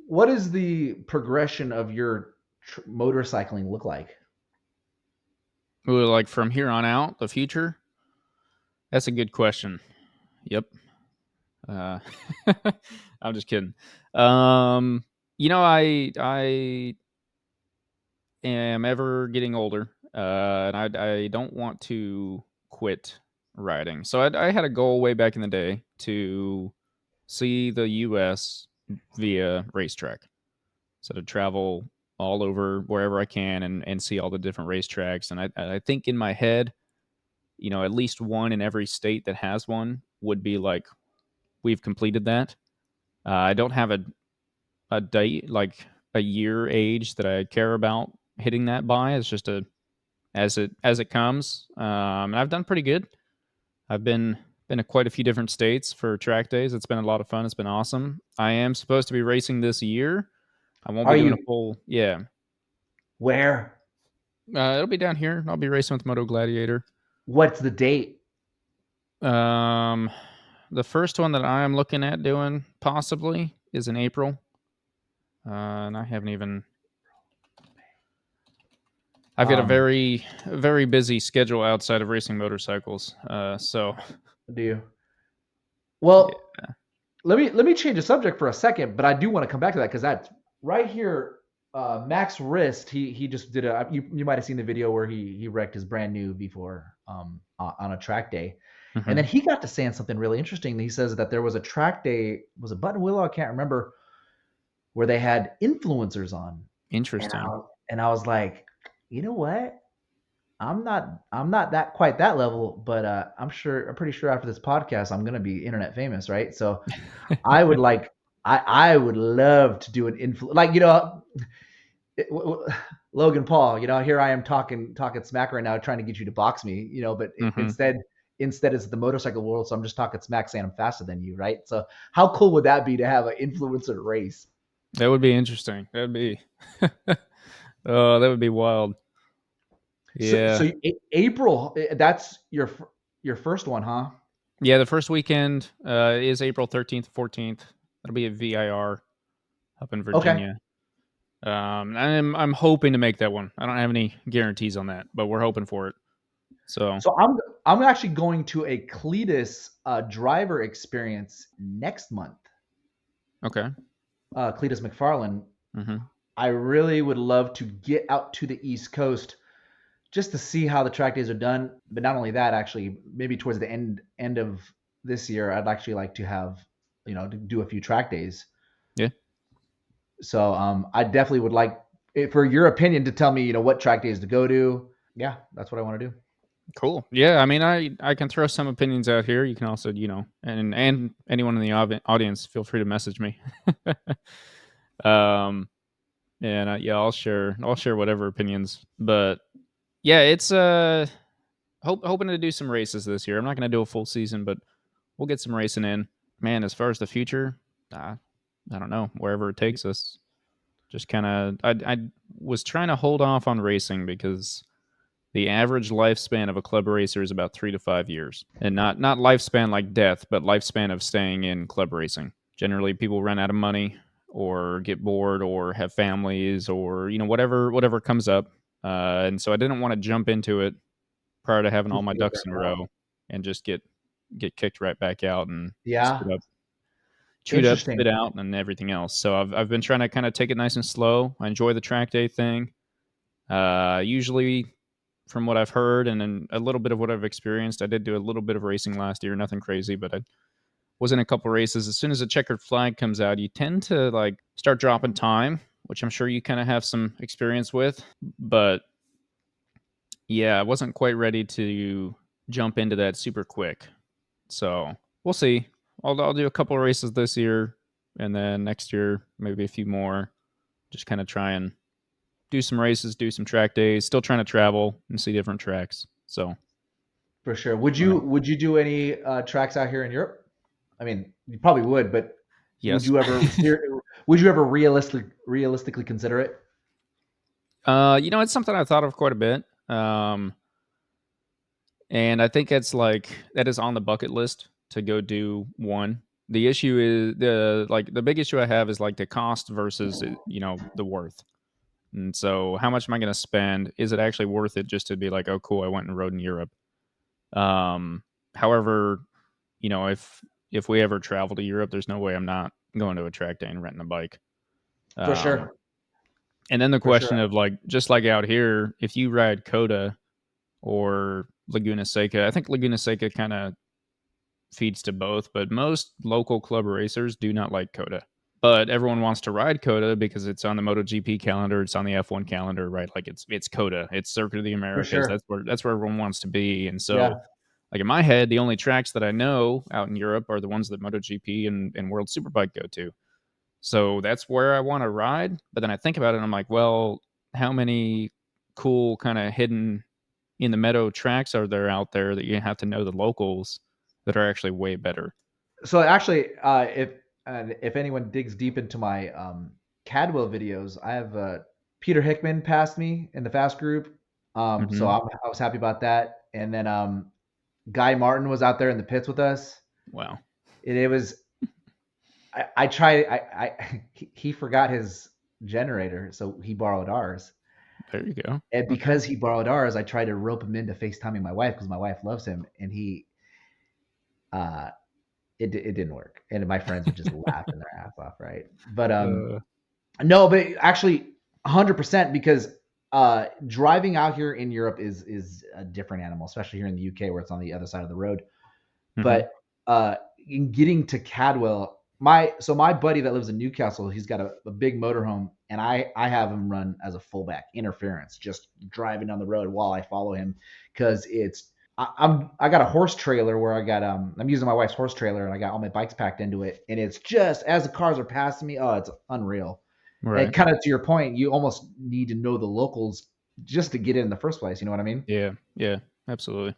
what is the progression of your motorcycling look like? Ooh, like from here on out, the future? That's a good question. Yep. Uh, I'm just kidding. Um, I am ever getting older, and I don't want to quit riding. So I had a goal way back in the day to see the U.S. via racetrack. So to travel all over wherever I can and see all the different racetracks. And I think in my head, at least one in every state that has one would be like we've completed that. I don't have a date, like a year age that I care about hitting that by. It's just a as it comes. And I've done pretty good. I've been to quite a few different states for track days. It's been a lot of fun. It's been awesome. I am supposed to be racing this year. I won't be Are doing a you full, yeah. where? It'll be down here. I'll be racing with Moto Gladiator. What's the date? Um, the first one that I am looking at doing possibly is in April. And I haven't even. I've got a Um, very busy schedule outside of racing motorcycles. So do you? yeah. Well, let me change the subject for a second, but I do want to come back to that because that's right here. Max Wrist, he just did a. You might have seen the video where he wrecked his brand new V4 on a track day, and then Mhm. he got to saying something really interesting. He says that there was a track day, was it Button Willow? I can't remember, where they had influencers on, and Interesting. I was like, you know what? I'm not that quite that level, but I'm pretty sure after this podcast I'm gonna be internet famous, right? So I would like I would love to do an like it, Logan Paul, here I am talking smack right now, trying to get you to box me, but Mhm. instead it's the motorcycle world, so I'm just talking smack, saying I'm faster than you, right? So how cool would that be to have an influencer race? That would be interesting. That'd be oh, that would be wild. So Yeah. April, that's your first one, huh? Yeah, the first weekend, is April 13th, 14th. That'll be at VIR up in Okay. Virginia. I'm hoping to make that one. I don't have any guarantees on that, but we're hoping for it. So, So I'm actually going to a Cletus driver experience next month. okay. Cletus McFarland. Mhm. I really would love to get out to the East Coast just to see how the track days are done. But not only that, actually, maybe towards the end of this year, I'd actually like to have to do a few track days. Yeah. So I definitely would like for your opinion to tell me what track days to go to. Yeah, that's what I want to do. Cool. Yeah, I mean, I can throw some opinions out here. You can also, and anyone in the audience, feel free to message me. um, and yeah, I'll share whatever opinions. But yeah, it's hoping to do some races this year. I'm not going to do a full season, but we'll get some racing in. Man, as far as the future, I don't know. Wherever it takes us, just kind of. I was trying to hold off on racing because the average lifespan of a club racer is about 3 to 5 years, and not lifespan like death, but lifespan of staying in club racing. Generally, people run out of money, or get bored, or have families, or whatever comes up. And so I didn't want to jump into it prior to having all Just my to get ducks burnt in a out. row and just get kicked right back out and Yeah, spit up, chewed up, interesting. spit out, and everything else. So I've been trying to kind of take it nice and slow. I enjoy the track day thing. Usually, from what I've heard and then a little bit of what I've experienced, I did do a little bit of racing last year, nothing crazy, but I was in a couple races. As soon as a checkered flag comes out, you tend to like start dropping time, which I'm sure you kind of have some experience with. But yeah, I wasn't quite ready to jump into that super quick. So we'll see. I'll do a couple of races this year, and then next year maybe a few more. Just kind of try and do some races, do some track days. Still trying to travel and see different tracks. So For sure. Would uh, you would you do any tracks out here in Europe? I mean, you probably would, but would yes. you ever would you ever realistically consider it? It's something I thought of quite a bit. And I think it's like that is on the bucket list to go do one. The issue is the big issue I have is like the cost versus the worth. And so how much am I going to spend? Is it actually worth it just to be like, oh cool, I went and rode in Europe? Um, However, if we ever travel to Europe, there's no way I'm not going to a track day and renting a bike. For Um, sure. and then the For sure. question of like, just like out here, if you ride Coda or Laguna Seca, I think Laguna Seca kind of feeds to both, but most local club racers do not like Coda. But everyone wants to ride Coda because it's on the MotoGP calendar, it's on the F1 calendar, right? Like it's Coda, it's Circuit of the For Americas. sure. That's where everyone wants to be. And so, Yeah. like in my head, the only tracks that I know out in Europe are the ones that MotoGP and World Superbike go to. So that's where I want to ride. But then I think about it, and I'm like, well, how many cool kind of hidden in the meadow tracks are there out there that you have to know the locals that are actually way better? So actually, if anyone digs deep into my Cadwell videos, I have Peter Hickman passed me in the fast group. So Hmm. I was happy about that. And then Guy Martin was out there in the pits with us. Wow. It was I tried he forgot his generator, so he borrowed ours. There you go. And Okay. because he borrowed ours, I tried to rope him into FaceTiming my wife because my wife loves him, and uh, it didn't work, and my friends were just laughing their ass off, right? But Uh, no, but actually, 100% because driving out here in Europe is a different animal, especially here in the UK where it's on the other side of the road. mhm, But in getting to Cadwell, my buddy that lives in Newcastle, he's got a big motorhome, and I have him run as a fullback interference, just driving down the road while I follow him because I got a horse trailer where I'm using my wife's horse trailer and I got all my bikes packed into it, and it's just as the cars are passing me, oh, it's unreal. And right. kind of to your point, you almost need to know the locals just to get in the first place. You know what I mean? Yeah, yeah, absolutely.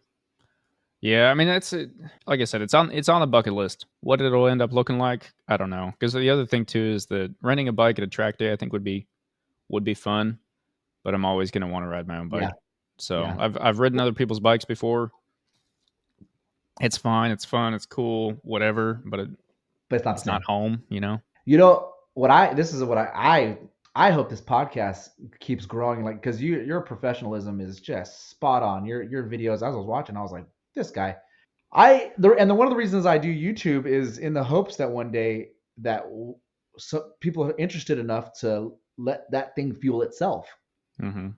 Yeah, I mean, that's it. Like I said, it's on the bucket list. What it'll end up looking like, I don't know. Because the other thing too is that renting a bike at a track day, I think would be fun, but I'm always gonna wanna ride my own Yeah, bike. So, yeah. I've ridden other people's bikes before. It's fine, it's fun, it's cool, whatever, but But it's not the it's not same. home, you know? You know what I this is what I hope this podcast keeps growing like because your professionalism is just spot on. Your videos as I was watching, I was like, this guy. One of the reasons I do YouTube is in the hopes that one day that so people are interested enough to let that thing fuel itself. Mhm.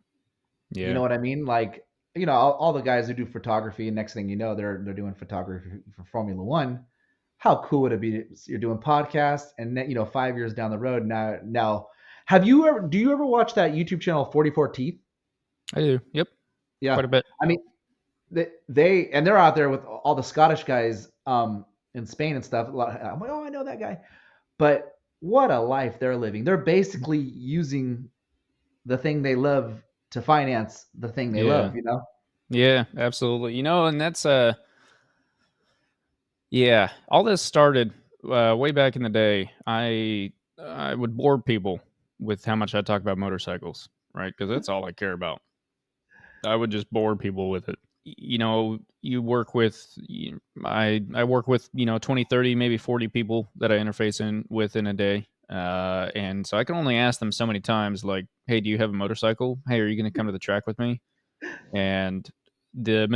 You Yeah. know what I mean? Like, all the guys who do photography, and next thing you know, they're doing photography for Formula One. How cool would it be? You're doing podcasts, and then, 5 years down the road, now, do you ever watch that YouTube channel 44 Teeth? I do. Yep, Yeah, quite a bit. I mean, they're out there with all the Scottish guys, in Spain and stuff. I'm like, oh, I know that guy, but what a life they're living. They're basically using the thing they love to finance the thing they Yeah. love. You know? Yeah, absolutely. And that's, yeah, all this started way back in the day. I would bore people with how much I talk about motorcycles, right? Because that's all I care about. I would just bore people with it. You work with I work with 20, 30, maybe 40 people that I interface in with in a day. And so I can only ask them so many times, like, "Hey, do you have a motorcycle? Hey, are you going to come to the track with me?" And the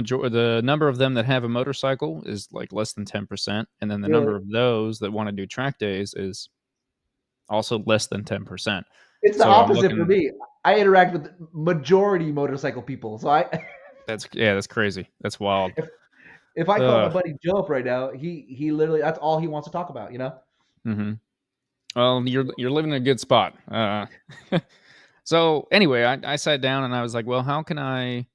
number of them that have a motorcycle is like less than 10%, and then the Really? number of those that want to do track days is also less than 10%. It's the So I'm opposite for looking. me. I interact with majority motorcycle people. So That's crazy. That's wild. if if I call my Ugh. buddy Joe up right now, he literally that's all he wants to talk about. Mhm. Well, you're living in a good spot. So anyway, I sat down and I was like, well, how can I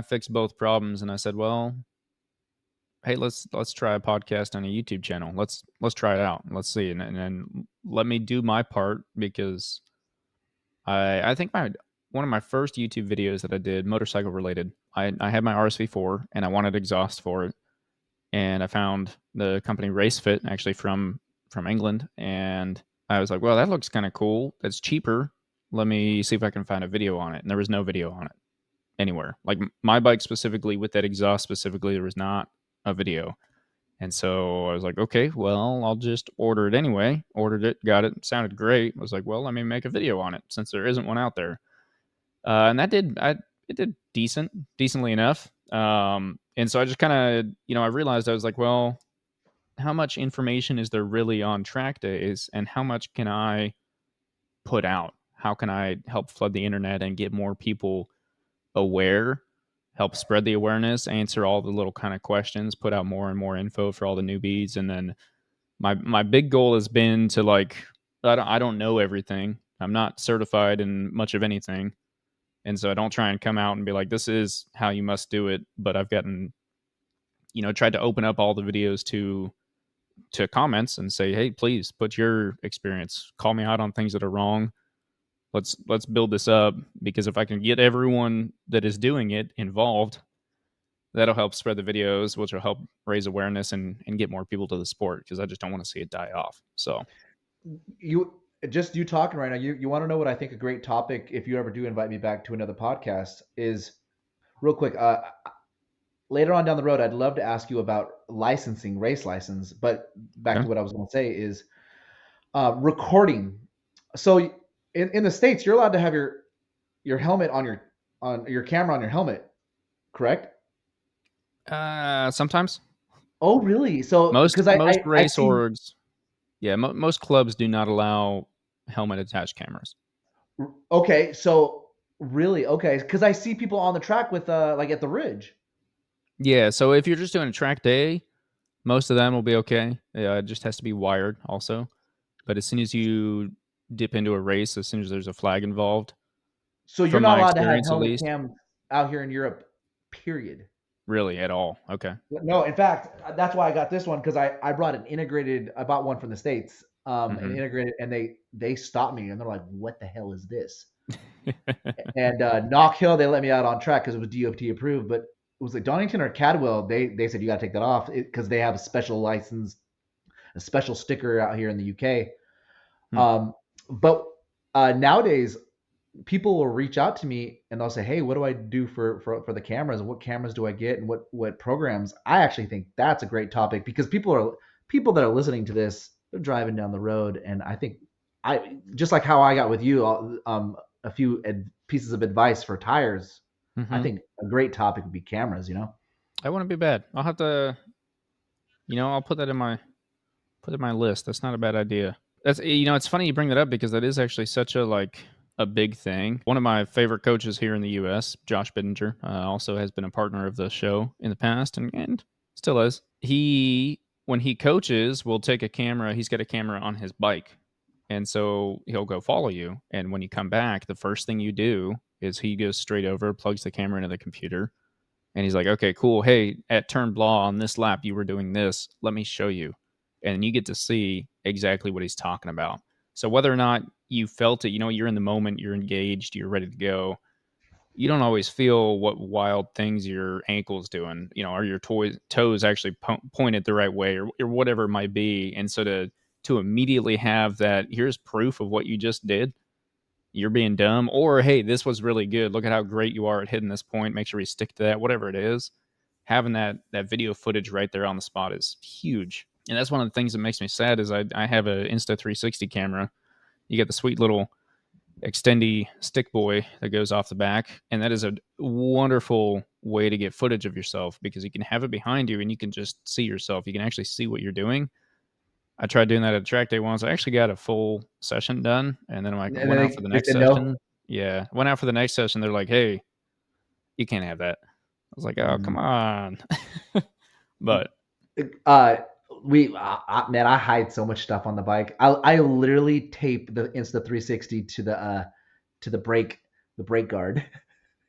fix both problems? And I said, well, hey, let's try a podcast on a YouTube channel. Let's try it out. Let's see, and let me do my part because I think my one of my first YouTube videos that I did motorcycle related. I had my RSV4 and I wanted exhaust for it, and I found the company RaceFit actually from England, and I was like, well, that looks kind of cool. That's cheaper Let me see if I can find a video on it. And there was no video on it anywhere. Like my bike specifically, with that exhaust specifically, there was not a video. And so I was like, okay, well, I'll just order it anyway. Ordered it, got it, sounded great. I was like, well, let me make a video on it since there isn't one out there. And it did decently enough. And so I just kind of, I realized I was like, well, how much information is there really on track days, and how much can I put out? How can I help flood the internet and get more people aware, help spread the awareness, answer all the little kind of questions, put out more and more info for all the newbies. And then my big goal has been to, like, I don't know everything. I'm not certified in much of anything. And so I don't try and come out and be like, this is how you must do it. But I've gotten, tried to open up all the videos to comments and say, hey, please put your experience, call me out on things that are wrong. Let's build this up, because if I can get everyone that is doing it involved, that'll help spread the videos, which will help raise awareness and get more people to the sport, because I just don't want to see it die off. So You you talking right now. You want to know what I think a great topic, if you ever do invite me back to another podcast, is real quick. Later on down the road, I'd love to ask you about licensing, race license. But back okay. to what I was going to say is recording. So in the States, you're allowed to have your helmet on your camera on your helmet, correct? Sometimes Oh, really? So most because most I've race seen. orgs, yeah, most clubs do not allow helmet attached cameras. Okay, so really, okay, because I see people on the track with like at the ridge. Yeah, so if you're just doing a track day, most of them will be okay. It just has to be wired also. But as soon as you dip into a race, as soon as there's a flag involved, So you're from not my allowed to have experience at helmet least, cams out here in Europe, period. really at all. Okay. No, in fact, that's why I got this one because I brought an integrated. I bought one from the States, an Hmm. integrated, and they stopped me and they're like, "What the hell is this?" And Knock Hill, they let me out on track because it was DOT approved, but it was like Donington or Cadwell. They said you got to take that off because they have a special license, a special sticker out here in the UK. Hmm. Um, but nowadays, people will reach out to me and they'll say, "Hey, what do I do for the cameras? What cameras do I get, and what programs?" I actually think that's a great topic because people that are listening to this, they're driving down the road, and I think I just like how I got with you, a few pieces of advice for tires. I Hmm. think a great topic would be cameras. I wouldn't be bad. I'll have to, I'll put it in my list. That's not a bad idea. That's it's funny you bring that up, because that is actually such a big thing. One of my favorite coaches here in the U.S., Josh Bidinger, also has been a partner of the show in the past, and still is. He, when he coaches, will take a camera. He's got a camera on his bike, and so he'll go follow you. And when you come back, the first thing you do is he goes straight over, plugs the camera into the computer, and he's like, okay, cool. Hey, at turn blah on this lap, you were doing this. Let me show you. And you get to see exactly what he's talking about. So whether or not you felt it, you're in the moment, you're engaged, you're ready to go. You don't always feel what wild things your ankle's doing. Are your toes actually pointed the right way, or whatever it might be. And so to immediately have that, here's proof of what you just did, you're being dumb, or hey, this was really good, look at how great you are at hitting this point, make sure you stick to that, whatever it is. Having that video footage right there on the spot is huge. And that's one of the things that makes me sad is I have a Insta360 camera. You get the sweet little extendy stick boy that goes off the back, and that is a wonderful way to get footage of yourself, because you can have it behind you and you can just see yourself, you can actually see what you're doing. I tried doing that at track day once. I actually got a full session done, and then when And I then went out for the they next said no. session, yeah, went out for the next session. They're like, "Hey, you can't have that." I was like, "Oh, come Mm. on!" But Uh, man, I hide so much stuff on the bike. I literally tape the Insta360 to the brake guard,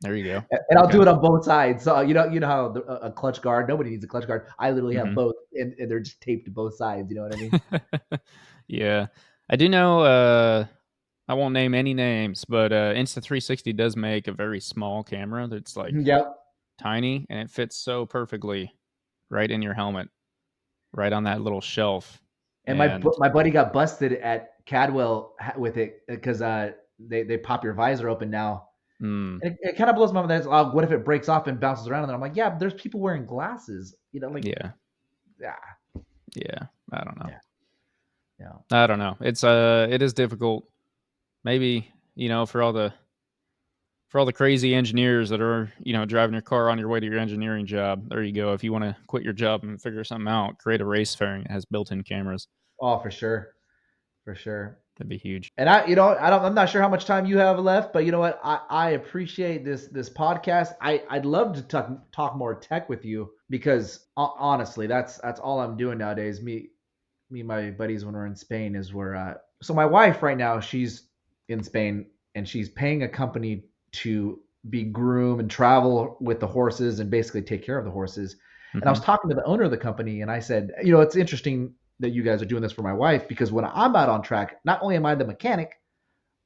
there you go. and I'll Okay. do it on both sides. So you know how a clutch guard, nobody needs a clutch guard. I literally have Hmm. both, and they're just taped to both sides. You know what I mean? Yeah, I do know. I won't name any names, but Insta360 does make a very small camera that's like Yep. tiny, and it fits so perfectly right in your helmet, right on that little shelf. And And my buddy got busted at Cadwell with it because they pop your visor open now. Mm, And it kind of blows my mind. That what if it breaks off and bounces around? And I'm like, yeah, but there's people wearing glasses. Like yeah, yeah, yeah. I don't know. yeah, yeah. I don't know. It is difficult. Maybe for all the crazy engineers that are driving your car on your way to your engineering job. There you go. If you want to quit your job and figure something out, create a race fairing that has built-in cameras. Oh, for sure, for sure. That'd be huge. And I'm not sure how much time you have left, but you know what? I appreciate this podcast. I'd love to talk more tech with you because honestly, that's all I'm doing nowadays. Me and my buddies when we're in Spain is so my wife right now, she's in Spain and she's paying a company to be groom and travel with the horses and basically take care of the horses. And I was Hmm. talking to the owner of the company and I said, it's interesting that you guys are doing this for my wife because when I'm out on track, not only am I the mechanic,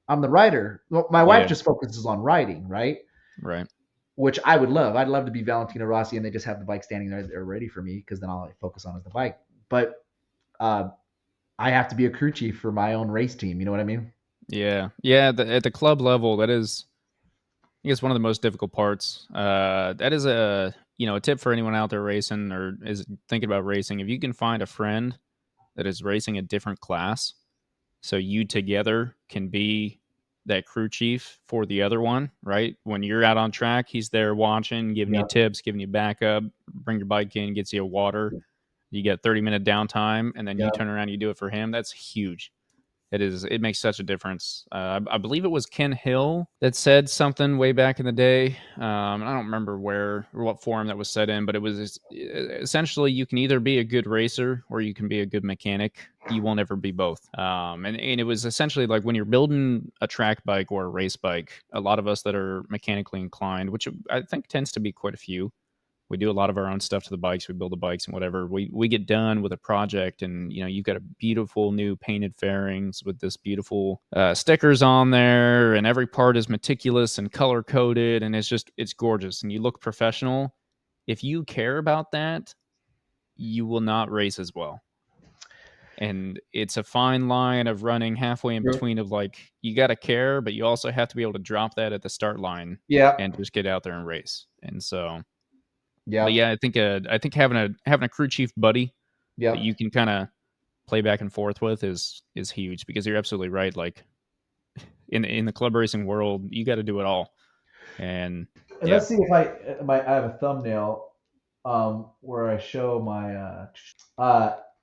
I'm the rider. Well, my wife Yeah. just focuses on riding, right? Right. Which I would love. I'd love to be Valentino Rossi and they just have the bike standing there, they're ready for me because then all I focus on is the bike. But uh, I have to be a crew chief for my own race team. You know what I mean? Yeah. Yeah. At the club level, that is, I guess, one of the most difficult parts. That is a tip for anyone out there racing or is thinking about racing. If you can find a friend that is racing a different class, so you together can be that crew chief for the other one, right? When you're out on track, he's there watching, giving you Yep. tips, giving you backup, bring your bike in, gets you a water. You get 30-minute downtime, and then you Yep. turn around, you do it for him. That's huge. It is. It makes such a difference. I believe it was Ken Hill that said something way back in the day. And I don't remember where or what forum that was said in, but it was essentially you can either be a good racer or you can be a good mechanic. You will never be both. And it was essentially like when you're building a track bike or a race bike, a lot of us that are mechanically inclined, which I think tends to be quite a few, we do a lot of our own stuff to the bikes. We build the bikes and whatever. We get done with a project, and you've got a beautiful new painted fairings with this beautiful stickers on there, and every part is meticulous and color coded, and it's gorgeous, and you look professional. If you care about that, you will not race as well. And it's a fine line of running halfway in True. between of like you got to care, but you also have to be able to drop that at the start line and Yep. just get out there and race. And so but Yep. yeah, I think having a crew chief buddy that Yep. you can kind of play back and forth with is huge because you're absolutely right. Like in the club racing world, you got to do it all. And And yeah. let's see if I have a thumbnail where I show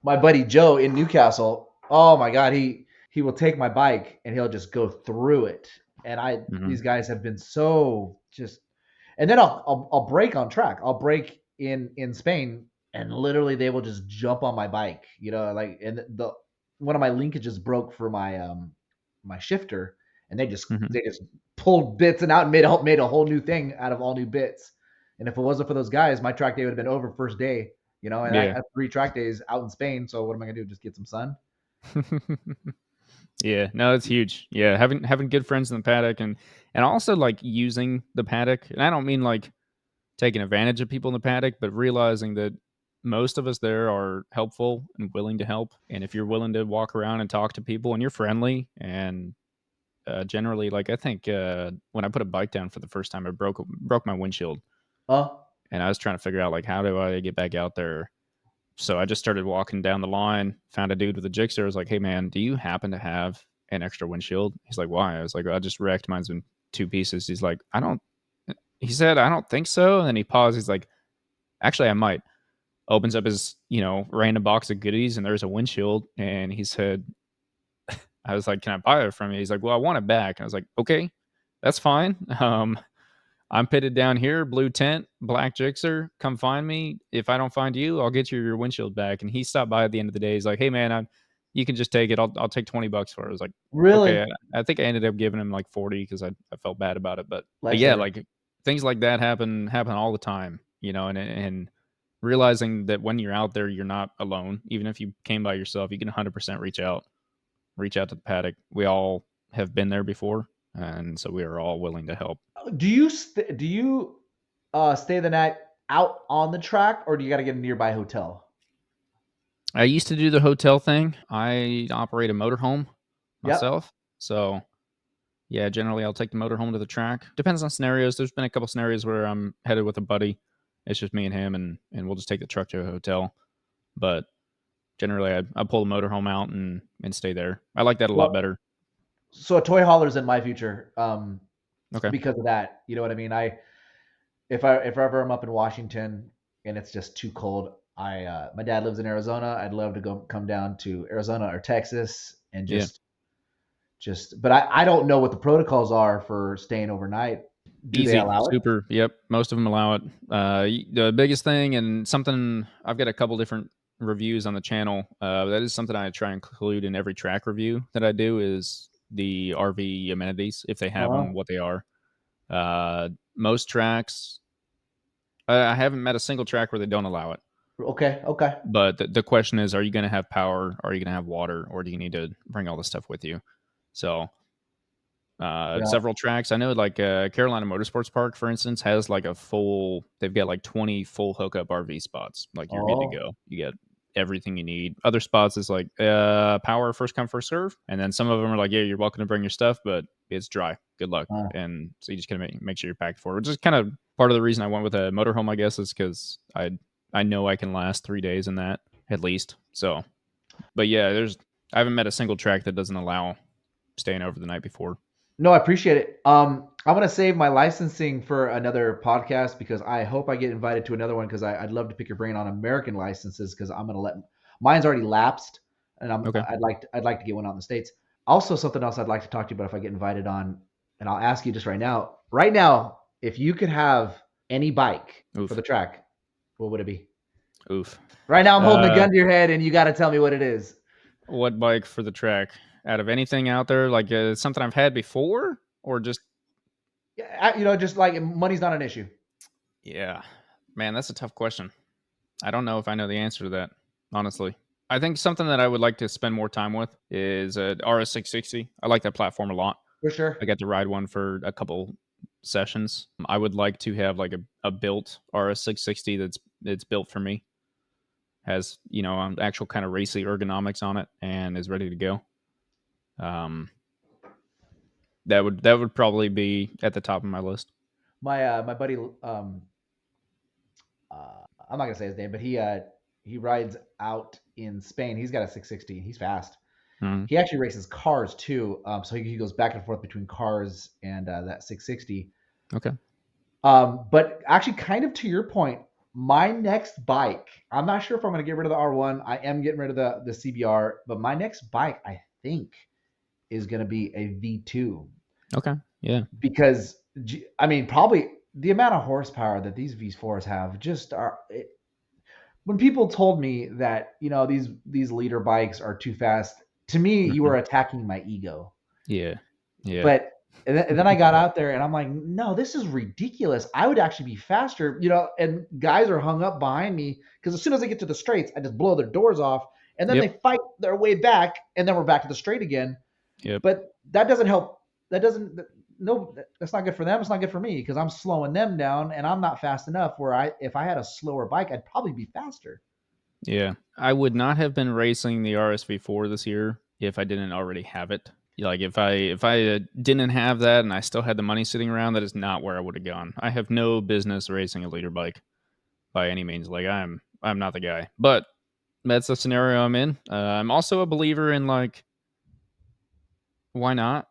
my buddy Joe in Newcastle. Oh my God, he will take my bike and he'll just go through it. And Mhm. these guys have been so just. And then I'll break on track. I'll break in Spain, and literally they will just jump on my bike. Like and the one of my linkages broke for my shifter, and Mhm. they just pulled bits and out and made a whole new thing out of all new bits. And if it wasn't for those guys, my track day would have been over first day. And I Yeah. have 3 track days out in Spain. So what am I gonna do? Just get some sun? Yeah, no, it's huge. Yeah, having good friends in the paddock and also like using the paddock. And I don't mean like taking advantage of people in the paddock, but realizing that most of us there are helpful and willing to help. And if you're willing to walk around and talk to people and you're friendly and generally, like I think when I put a bike down for the first time, I broke my windshield, Huh? and I was trying to figure out like how do I get back out there. So I just started walking down the line, found a dude with a jigsaw. I was like, "Hey man, do you happen to have an extra windshield?" He's like, "Why?" I was like, "I just wrecked. Mine's in two pieces." He's like, "I don't." He said, "I don't think so." And then he paused. He's like, "Actually, I might." Opens up his random box of goodies, and there's a windshield. And he said, I was like, "Can I buy it from you?" He's like, "Well, I want it back." And I was like, "Okay, that's fine." I'm pitted down here, blue tent, black jixer. Come find me. If I don't find you, I'll get you your windshield back. And he stopped by at the end of the day. He's like, "Hey man, you can just take it. I'll take $20 for it." I was like, Really? "Okay." I think I ended up giving him like 40 because I felt bad about it. But yeah, Lifesaver. like things like that happen all the time, and realizing that when you're out there, you're not alone. Even if you came by yourself, you can 100% reach out to the paddock. We all have been there before, and so we are all willing to help. Do you stay the night out on the track, or do you got to get a nearby hotel? I used to do the hotel thing. I operate a motorhome Yep. myself, so Yeah, generally I'll take the motor home to the track. Depends on scenarios. There's been a couple scenarios where I'm headed with a buddy. It's just me and him, and we'll just take the truck to a hotel. But generally, I pull the motor home out and stay there. I like that a lot Well, better. so a toy hauler's in my future, Okay. because of that. You know what I mean? If ever I'm up in Washington and it's just too cold, my dad lives in Arizona. I'd love to come down to Arizona or Texas and Yeah. but I don't know what the protocols are for staying overnight. Do they Easy, allow it? super. Yep, most of them allow it. The biggest thing, and something I've got a couple different reviews on the channel. That is something I try and include in every track review that I do is the RV amenities, if they have Uh-huh. them, what they are. Most tracks, I haven't met a single track where they don't allow it. Okay. Okay. But the question is, are you going to have power? Are you going to have water? Or do you need to bring all this stuff with you? So Yeah. several tracks. I know, like Carolina Motorsports Park, for instance, has like a full. They've got like 20 full hookup RV spots. Like you're good to Oh. go. You get everything you need. Other spots is like power, first come first serve, and then some of them are like, yeah, you're welcome to bring your stuff, but it's dry. Good luck. Uh, And so you just gotta make sure you're packed for it. Which is kind of part of the reason I went with a motorhome, I guess, is because I know I can last 3 days in that at least. So, but yeah, I haven't met a single track that doesn't allow staying over the night before. no, I appreciate it. I'm gonna save my licensing for another podcast because I hope I get invited to another one because I'd love to pick your brain on American licenses because I'm gonna let mine's already lapsed and Okay. I'd like to get one out in the States. Also, something else I'd like to talk to you about if I get invited on, and I'll ask you just right now. Right now, if you could have any bike for Oof. the track, what would it be? Oof. Right now, I'm holding a Uh, gun to your head, and you got to tell me what it is. what bike for the track? Out of anything out there, like something I've had before, or just Yeah, just like money's not an issue. yeah, man, that's a tough question. I don't know if I know the answer to that, honestly. I think something that I would like to spend more time with is a RS660. I like that platform a lot. For I sure. got to ride one for a couple sessions. I would like to have like a built RS660 that's built for me. Has actual kind of racy ergonomics on it and is ready to go. Um, that would probably be at the top of my list. My buddy, I'm not gonna say his name, but he rides out in Spain. He's got a 660. He's fast. Mhm. He actually races cars too. So he goes back and forth between cars and that 660. Okay. But actually, kind of to your point, my next bike, I'm not sure if I'm going to get rid of the R1. I am getting rid of the CBR, but my next bike, I think, is going to be a V2 Okay. Yeah. because I mean, probably the amount of horsepower that these V4s have just are. When people told me that these leader bikes are too fast, to me, you Mhm. were attacking my ego. Yeah. Yeah. But and then I got out there and I'm like, no, this is ridiculous. I would actually be faster, and guys are hung up behind me because as soon as I get to the straights, I just blow their doors off and then Yep. they fight their way back and then we're back to the straight again. Yep. But that doesn't help. That doesn't no that's not good for them. It's not good for me because I'm slowing them down and I'm not fast enough where if I had a slower bike, I'd probably be faster. Yeah. I would not have been racing the RSV4 this year if I didn't already have it. Like if I didn't have that and I still had the money sitting around, that is not where I would have gone. I have no business racing a leader bike by any means. Like I'm not the guy. But that's the scenario I'm in. I'm also a believer in like why not?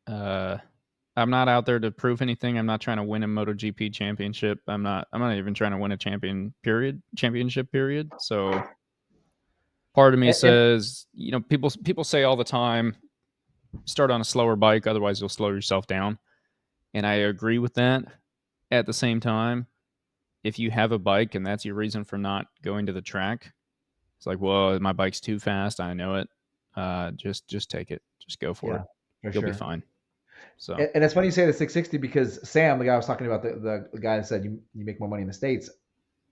Uh, I'm not out there to prove anything. I'm not trying to win a MotoGP championship. I'm not even trying to win a championship period. So part of me And says, people say all the time, start on a slower bike, otherwise you'll slow yourself down. And I agree with that. At the same time, if you have a bike and that's your reason for not going to the track, it's like, well, my bike's too fast. I know it. Just take it. Just go for it. yeah, for You'll be sure. fine. So And it's funny you say the 660 because Sam, the guy I was talking about, the guy that said you make more money in the States,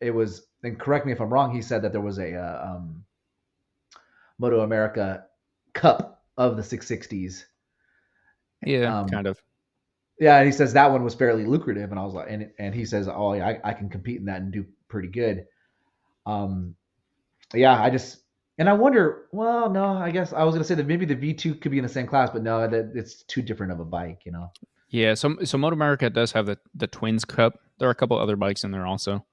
it was, and correct me if I'm wrong, he said that there was a Moto America Cup of the 660s. yeah, Um, kind of. yeah, and he says that one was fairly lucrative, and I was like, and he says, oh yeah, I can compete in that and do pretty good. Um, yeah, I just And I wonder, well, no, I guess I was gonna say that maybe the V2 could be in the same class, but no, that it's too different of a bike, you know. Yeah, so Moto America does have the Twins Cup. There are a couple other bikes in there also,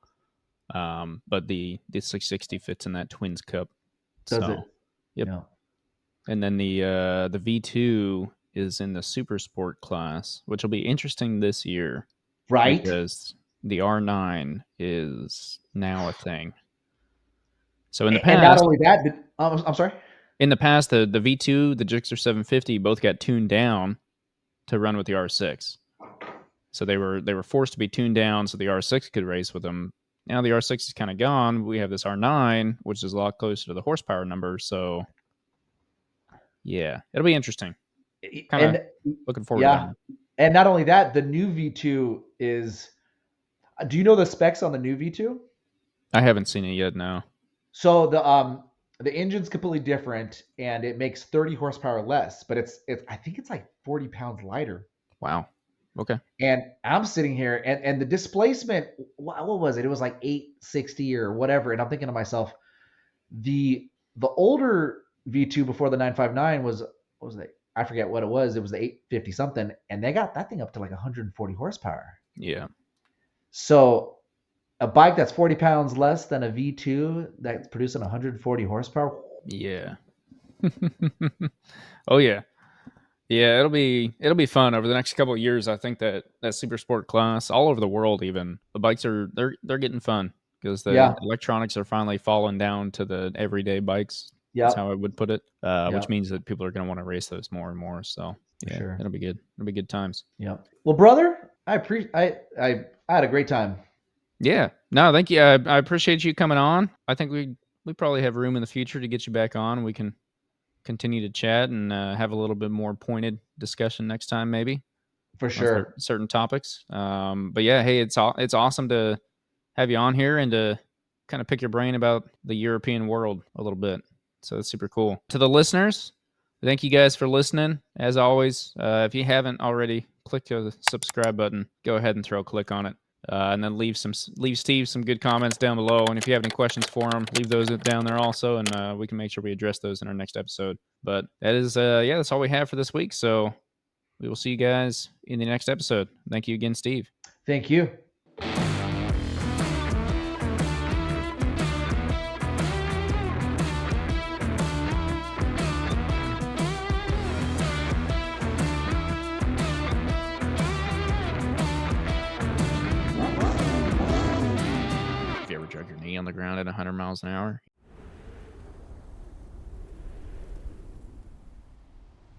but the 660 fits in that Twins Cup. Does So, it? yep. Yeah. And then the V2 is in the Super Sport class, which will be interesting this year Right. because the R9 is now a thing. So in the And not past, only that, I'm sorry. the V2, the Gixxer 750 both got tuned down to run with the R6. So they were forced to be tuned down so the R6 could race with them. Now the R6 is kind of gone. We have this R9, which is a lot closer to the horsepower number. So yeah, it'll be interesting. Kind of And looking forward to that yeah, one. and not only that, the new V2 is. Do you know the specs on the new V2? I haven't seen it yet. No. So the engine's completely different, and it makes 30 horsepower less, but it's I think it's like 40 pounds lighter. Wow. Okay. And I'm sitting here, and the displacement, what was it? It was like 860 or whatever. And I'm thinking to myself, the older V2 before the 959 was, what was it? I forget what it was. It was the 850 something, and they got that thing up to like 140 horsepower. Yeah. So a bike that's 40 pounds less than a V2 that's producing 140 horsepower. Yeah. Oh yeah. Yeah, it'll be fun over the next couple of years. I think that super sport class all over the world, even the bikes they're getting fun because the Yeah. electronics are finally falling down to the everyday bikes. That's Yep. how I would put it. Which Yep. means that people are going to want to race those more and more. So For yeah, sure. it'll be good. It'll be good times. Yep. Well, brother, I had a great time. Yeah. No, thank you. I appreciate you coming on. I think we probably have room in the future to get you back on. We can continue to chat and have a little bit more pointed discussion next time, maybe For on sure. certain topics. But yeah, hey, it's awesome to have you on here and to kind of pick your brain about the European world a little bit. So it's super cool. To the listeners, thank you guys for listening. As always, if you haven't already, click the subscribe button. Go ahead and throw a click on it. And then leave Steve some good comments down below. And if you have any questions for him, leave those down there also, and we can make sure we address those in our next episode. But that is that's all we have for this week. So we will see you guys in the next episode. Thank you again, Steve. Thank you. Have you ever drug your knee on the ground at 100 miles an hour?